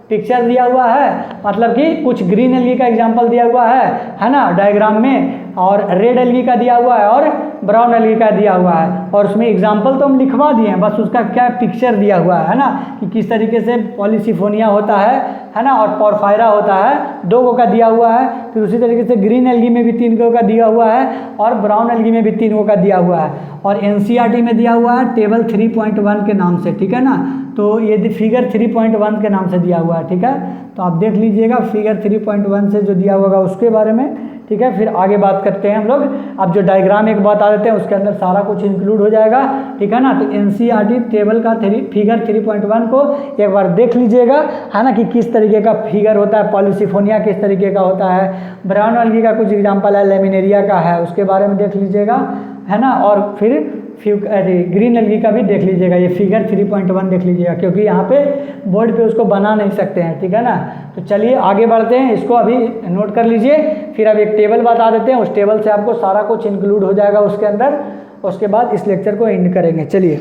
पिक्चर दिया हुआ है, मतलब कि कुछ ग्रीन एल्गी का एग्जांपल दिया हुआ है ना, डायग्राम में, और रेड एल्गी का दिया हुआ है और ब्राउन एल्गी का दिया हुआ है, और उसमें एग्जांपल तो हम लिखवा दिए हैं, बस उसका क्या पिक्चर दिया हुआ है ना, कि किस तरीके से पॉलीसिफोनिया होता है ना, और पोरफायरा होता है, 2 गो का दिया हुआ है। फिर उसी तरीके से ग्रीन एल्गी में भी 3 गो का दिया हुआ है और ब्राउन एल्गी में भी 3 गो का दिया हुआ है, और एनसीईआरटी में दिया हुआ है टेबल 3.1 के नाम से, ठीक है ना। तो ये फिगर 3.1 के नाम से दिया हुआ है, ठीक है। तो आप देख लीजिएगा फिगर 3.1 से जो दिया होगा उसके बारे में, ठीक है। फिर आगे बात करते हैं हम लोग। अब जो डायग्राम एक बता देते हैं, उसके अंदर सारा कुछ इंक्लूड हो जाएगा, ठीक है ना। तो एनसीईआरटी टेबल का फिगर 3.1 को एक बार देख लीजिएगा, है ना, कि किस तरीके का फिगर होता है, पॉलीसिफोनिया किस तरीके का होता है, ब्राउन एल्गी का कुछ एग्जाम्पल है, लेमिनेरिया का है, उसके बारे में देख लीजिएगा, है ना। और फिर ग्रीन एल्गी का भी देख लीजिएगा, ये फिगर 3.1 देख लीजिएगा, क्योंकि यहाँ पे बोर्ड पे उसको बना नहीं सकते हैं, ठीक है ना। तो चलिए आगे बढ़ते हैं, इसको अभी नोट कर लीजिए। फिर अब एक टेबल बता देते हैं, उस टेबल से आपको सारा कुछ इंक्लूड हो जाएगा उसके अंदर, उसके बाद इस लेक्चर को एंड करेंगे। चलिए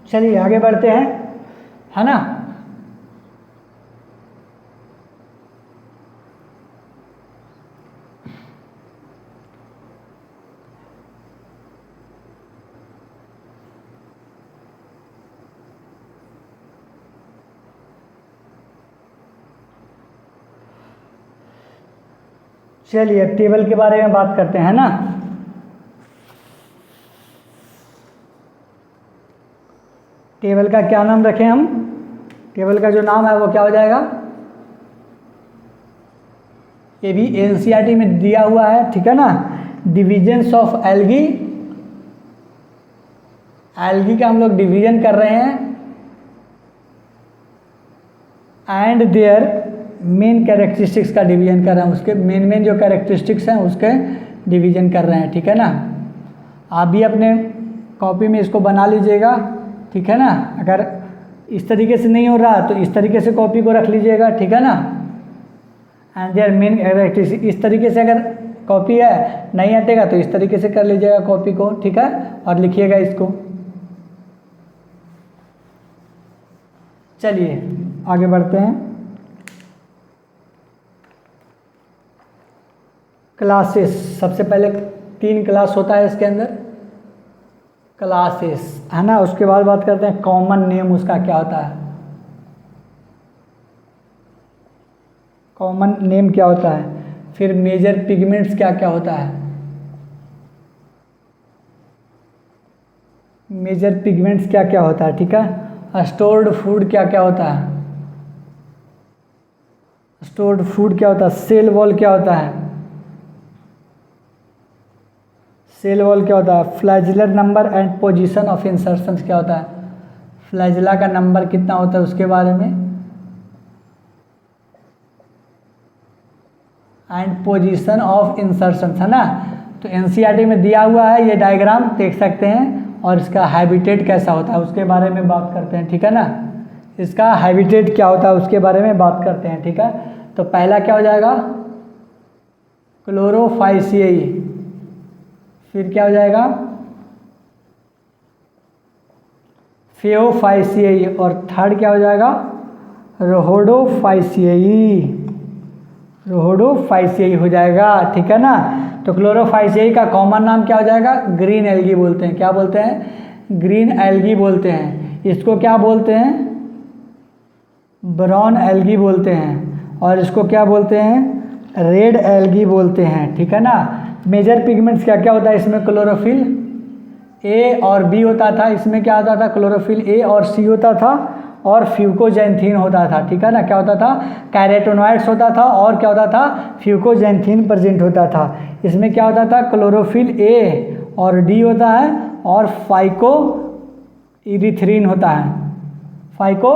चलिए आगे बढ़ते हैं, है ना। चलिए अब टेबल के बारे में बात करते हैं ना। टेबल का क्या नाम रखें हम, टेबल का जो नाम है वो क्या हो जाएगा, ये भी एनसीईआरटी में दिया हुआ है, ठीक है ना। डिविजन्स ऑफ एल्गी, एल्गी का हम लोग डिवीजन कर रहे हैं, एंड देयर मेन कैरेक्टरिस्टिक्स का डिवीजन कर रहे हैं, उसके मेन जो कैरेक्टरिस्टिक्स हैं उसके डिवीजन कर रहे हैं, ठीक है ना। आप भी अपने कॉपी में इसको बना लीजिएगा, ठीक है ना। अगर इस तरीके से नहीं हो रहा तो इस तरीके से कॉपी को रख लीजिएगा, ठीक है ना। एंड देयर मेन कैरेक्टरिस्टिक्स, इस तरीके से अगर कॉपी है नहीं हटेगा तो इस तरीके से कर लीजिएगा कॉपी को, ठीक है, और लिखिएगा इसको। चलिए आगे बढ़ते हैं। क्लासेस, सबसे पहले 3 क्लास होता है इसके अंदर, क्लासेस, है ना। उसके बाद बात करते हैं कॉमन नेम, उसका क्या होता है, कॉमन नेम क्या होता है। फिर मेजर पिगमेंट्स क्या क्या होता है, मेजर पिगमेंट्स क्या क्या होता है, ठीक है। स्टोर्ड फूड क्या क्या होता है, स्टोर्ड फूड क्या होता है। सेल वॉल क्या होता है, सेल वॉल क्या होता है। Flagellar number and position of insertions क्या होता है, फ्लैजिला का नंबर कितना होता है उसके बारे में, एंड पोजीशन ऑफ इंसर्शंस, है ना। तो एनसीईआरटी में दिया हुआ है, ये डायग्राम देख सकते हैं, और इसका हैबिटेट कैसा होता है उसके बारे में बात करते हैं, ठीक है ना। इसका हैबिटेट क्या होता है उसके बारे में बात करते हैं, ठीक है। तो पहला क्या हो जाएगा, क्लोरोफाइसियाई, फिर क्या हो जाएगा, फेओफाइसियाई, और थर्ड क्या हो जाएगा, रोहोडोफाइसियाई, रोहोडोफाइसियाई हो जाएगा, ठीक है ना। तो क्लोरोफाइसियाई का कॉमन नाम क्या हो जाएगा, ग्रीन एल्गी बोलते हैं, क्या बोलते हैं, ग्रीन एल्गी बोलते हैं। इसको क्या बोलते हैं, ब्राउन एल्गी बोलते हैं, और इसको क्या बोलते हैं, रेड एल्गी बोलते हैं, ठीक है ना। मेजर पिगमेंट्स क्या क्या होता है इसमें, क्लोरोफिल ए और बी होता था, इसमें क्या होता था, क्लोरोफिल ए और सी होता था, और फ्यूकोजैंथीन होता था, ठीक है ना। क्या होता था, कैरोटेनॉइड्स होता था, और क्या होता था, फ्यूकोजैंथीन प्रेजेंट होता था। इसमें क्या होता था, क्लोरोफिल ए और डी होता है, और फाइको इरिथ्रीन होता है, फाइको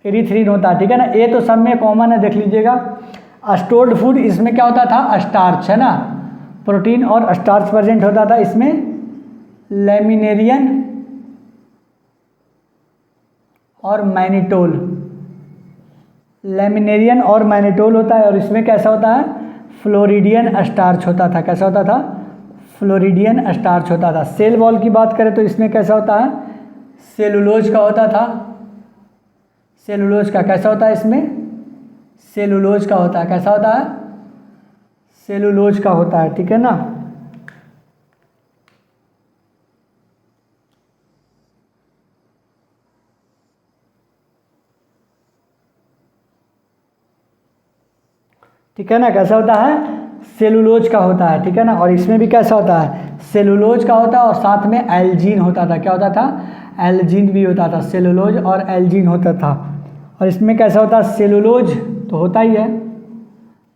इरिथ्रीन होता है, ठीक है ना। ए तो सब में कॉमन है, देख लीजिएगा। स्टोर्ड फूड, इसमें क्या होता था, स्टार्च, है ना, प्रोटीन और स्टार्च प्रेजेंट होता था। इसमें लैमिनेरियन और मैनिटोल, लैमिनेरियन और मैनिटोल होता है। और इसमें कैसा होता है, फ्लोरिडियन स्टार्च होता था। कैसा होता था, फ्लोरिडियन स्टार्च होता था। सेल वॉल की बात करें तो इसमें कैसा होता है, सेलुलोज का होता था, सेलुलोज का। कैसा होता है इसमें, सेलुलोज का होता है। कैसा होता है, सेलुलोज का होता है, ठीक है ना। ठीक है ना, कैसा होता है, सेलुलोज का होता है, ठीक है ना। और इसमें भी कैसा होता है, सेलुलोज का होता है, और साथ में एल्जीन होता था। क्या होता था, एल्जीन भी होता था, सेलुलोज और एल्जीन होता था। और इसमें कैसा होता है, सेलुलोज तो होता ही है,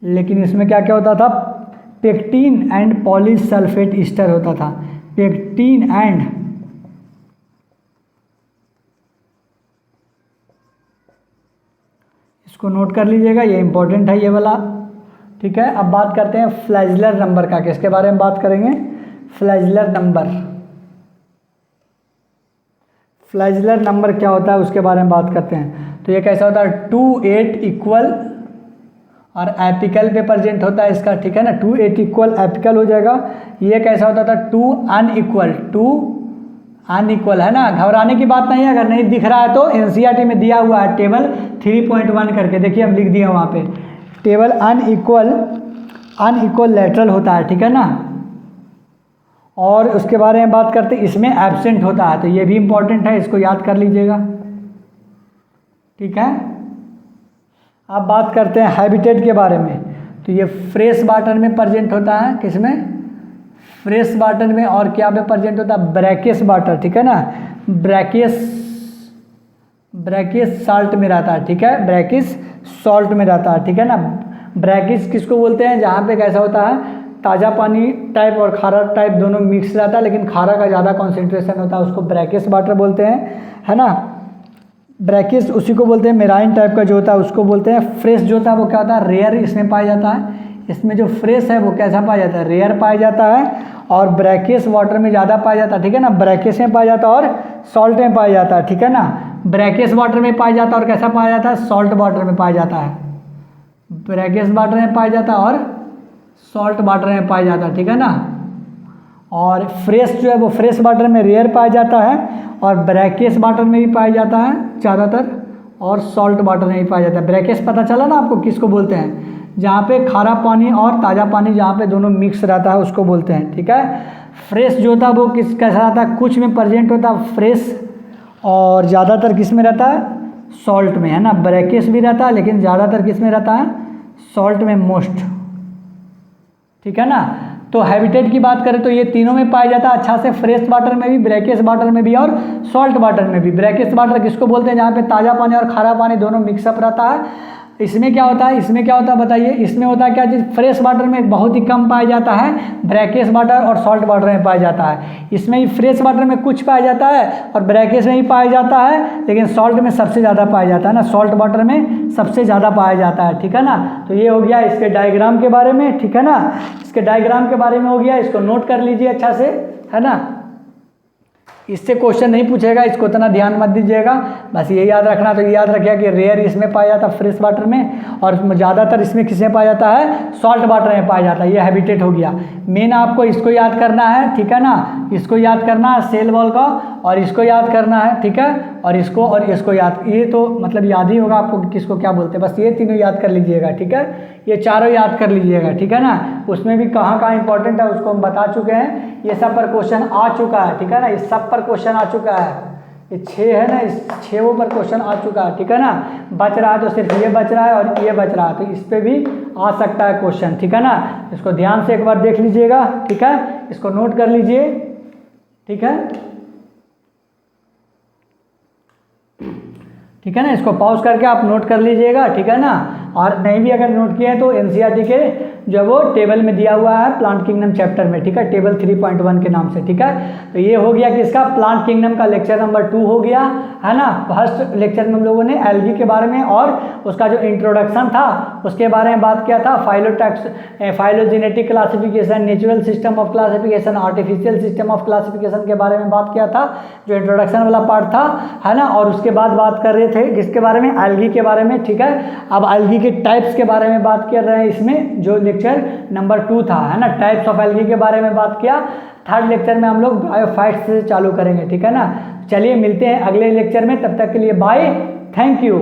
लेकिन इसमें क्या क्या होता था, पेक्टिन एंड पॉलीसल्फेट ईस्टर होता था, पेक्टिन एंड इसको नोट कर लीजिएगा, ये इंपॉर्टेंट है ये वाला, ठीक है। अब बात करते हैं फ्लैजलर नंबर का, किसके बारे में बात करेंगे, फ्लैजलर नंबर। फ्लैजलर नंबर क्या होता है उसके बारे में बात करते हैं। तो ये कैसा होता है, 2 8 इक्वल और एपिकल पे प्रेजेंट होता है इसका, ठीक है ना। 2 8 इक्वल एपिकल हो जाएगा। ये कैसा होता था, 2 अनइक्वल, 2 अनइक्वल, है ना। घबराने की बात नहीं है, अगर नहीं दिख रहा है तो एनसीईआरटी में दिया हुआ है टेबल 3.1 करके, देखिए हम लिख दिए वहाँ पे, टेबल अनइक्वल, अनइक्वल लेटरल होता है, ठीक है ना। और उसके बारे में बात करते हैं, इसमें एब्सेंट होता है, तो ये भी इंपॉर्टेंट है, इसको याद कर लीजिएगा, ठीक है। अब बात करते हैं हैबिटेट के बारे में। तो ये फ्रेश वाटर में प्रेजेंट होता है, किसमें, फ्रेश वाटर में। और क्या पे प्रेजेंट होता है, ब्रैकियस वाटर, ठीक है ना। ब्रैकियस साल्ट में रहता है, ठीक है, ब्रैकिस सॉल्ट में रहता है, ठीक है ना। ब्रैकिस किसको बोलते हैं, जहाँ पे कैसा होता है, ताज़ा पानी टाइप और खारा टाइप दोनों मिक्स रहता है, लेकिन खारा का ज़्यादा कॉन्सेंट्रेशन होता है, उसको ब्रैकियस वाटर बोलते हैं, है ना। ब्रैकियस उसी को बोलते हैं, मेराइन टाइप का जो होता है उसको बोलते हैं। फ्रेश जो होता है वो क्या होता है, रेयर इसमें पाया जाता है। इसमें जो फ्रेश है वो कैसा पाया जाता है, रेयर पाया जाता है। और ब्रैकियस वाटर में ज़्यादा पाया जाता है, ठीक है ना, ब्रैकियस में पाया जाता है और सॉल्ट में पाया जाता है, ठीक है ना। ब्रैकियस वाटर में पाया जाता है और कैसा पाया जाता है, सॉल्ट वाटर में पाया जाता है। ब्रैकियस वाटर में पाया जाता है और सॉल्ट वाटर में पाया जाता है, ठीक है ना। और फ्रेश जो है वो फ्रेश वाटर में रेयर पाया जाता है, और ब्रैकियस वाटर में भी पाया जाता है ज़्यादातर, और सॉल्ट वाटर में भी पाया जाता है। ब्रैकियस पता चला ना आपको किसको बोलते हैं, जहाँ पे खारा पानी और ताज़ा पानी जहाँ पे दोनों मिक्स रहता है उसको बोलते हैं, ठीक है। फ्रेश जो होता है वो कैसा रहता है, कुछ में प्रेजेंट होता है फ्रेश, और ज़्यादातर किस में रहता है, सॉल्ट में, है ना। ब्रैकियस भी रहता है लेकिन ज़्यादातर किस में रहता है, सॉल्ट में मोस्ट, ठीक है ना। तो हैबिटेट की बात करें तो ये तीनों में पाया जाता है अच्छा से, फ्रेश वाटर में भी, ब्रैकियस वाटर में भी और सॉल्ट वाटर में भी। ब्रैकियस वाटर किसको बोलते हैं, जहाँ पे ताज़ा पानी और खारा पानी दोनों मिक्सअप रहता है। इसमें क्या होता है, इसमें क्या होता है बताइए, इसमें होता है क्या चीज़, फ्रेश वाटर में बहुत ही कम पाया जाता है, ब्रैकियस वाटर और सॉल्ट वाटर में पाया जाता है। इसमें ही फ्रेश वाटर में कुछ पाया जाता है और ब्रैकियस में ही पाया जाता है, लेकिन सॉल्ट में सबसे ज़्यादा पाया जाता है ना, सॉल्ट वाटर में सबसे ज़्यादा पाया जाता है, ठीक है ना। तो ये हो गया इसके डायग्राम के बारे में, ठीक है ना, इसके डायग्राम के बारे में हो गया, इसको नोट कर लीजिए अच्छा से, है ना। इससे क्वेश्चन नहीं पूछेगा, इसको इतना ध्यान मत दीजिएगा, बस ये याद रखना। तो ये याद रखिएगा कि रेयर इसमें पाया जाता है फ्रेश वाटर में, और ज़्यादातर इसमें किसमें पाया जाता है, सॉल्ट वाटर में पाया जाता है। ये हैबिटेट हो गया। मेन आपको इसको याद करना है, ठीक है ना, इसको याद करना है सेल वॉल का, और इसको याद करना है, ठीक है, और इसको याद, ये तो मतलब याद ही होगा आपको किसको क्या बोलते हैं, बस ये तीनों याद कर लीजिएगा, ठीक है, ये चारों याद कर लीजिएगा, ठीक है ना। उसमें भी कहाँ कहाँ इंपॉर्टेंट है उसको हम बता चुके हैं, ये सब पर क्वेश्चन आ चुका है, ठीक है ना, इस सब पर क्वेश्चन आ चुका है, ये 6 है ना, इस 6 पर क्वेश्चन आ चुका है, ठीक है ना। बच रहा है तो सिर्फ ये बच रहा है और ये बच रहा है, तो इस पे भी आ सकता है क्वेश्चन, ठीक है ना। इसको ध्यान से एक बार देख लीजिएगा, ठीक है, इसको नोट कर लीजिए, ठीक है, ठीक है ना। इसको पॉज करके आप नोट कर लीजिएगा, ठीक है ना। और नहीं भी अगर नोट किए हैं तो एनसीईआरटी के जो वो टेबल में दिया हुआ है प्लांट किंगडम चैप्टर में, ठीक है, टेबल 3.1 के नाम से, ठीक है। तो ये हो गया कि इसका प्लांट किंगडम का लेक्चर नंबर 2 हो गया, है ना। फर्स्ट लेक्चर में हम लोगों ने एल्गी के बारे में और उसका जो इंट्रोडक्शन था उसके बारे में बात किया था, phylogenetic classification, natural system of classification, artificial system of classification के बारे में बात किया था, जो इंट्रोडक्शन वाला पार्ट था, है ना। और उसके बाद बात कर रहे थे किसके बारे में, एल्गी के बारे में, ठीक है। अब एल्गी के टाइप्स के बारे में बात कर रहे हैं इसमें, जो लेक्चर नंबर 2 था, है ना, टाइप्स ऑफ एल्गी के बारे में बात किया। थर्ड लेक्चर में हम लोग बायोफाइट्स से चालू करेंगे, ठीक है ना। चलिए मिलते हैं अगले लेक्चर में, तब तक के लिए बाय, थैंक यू।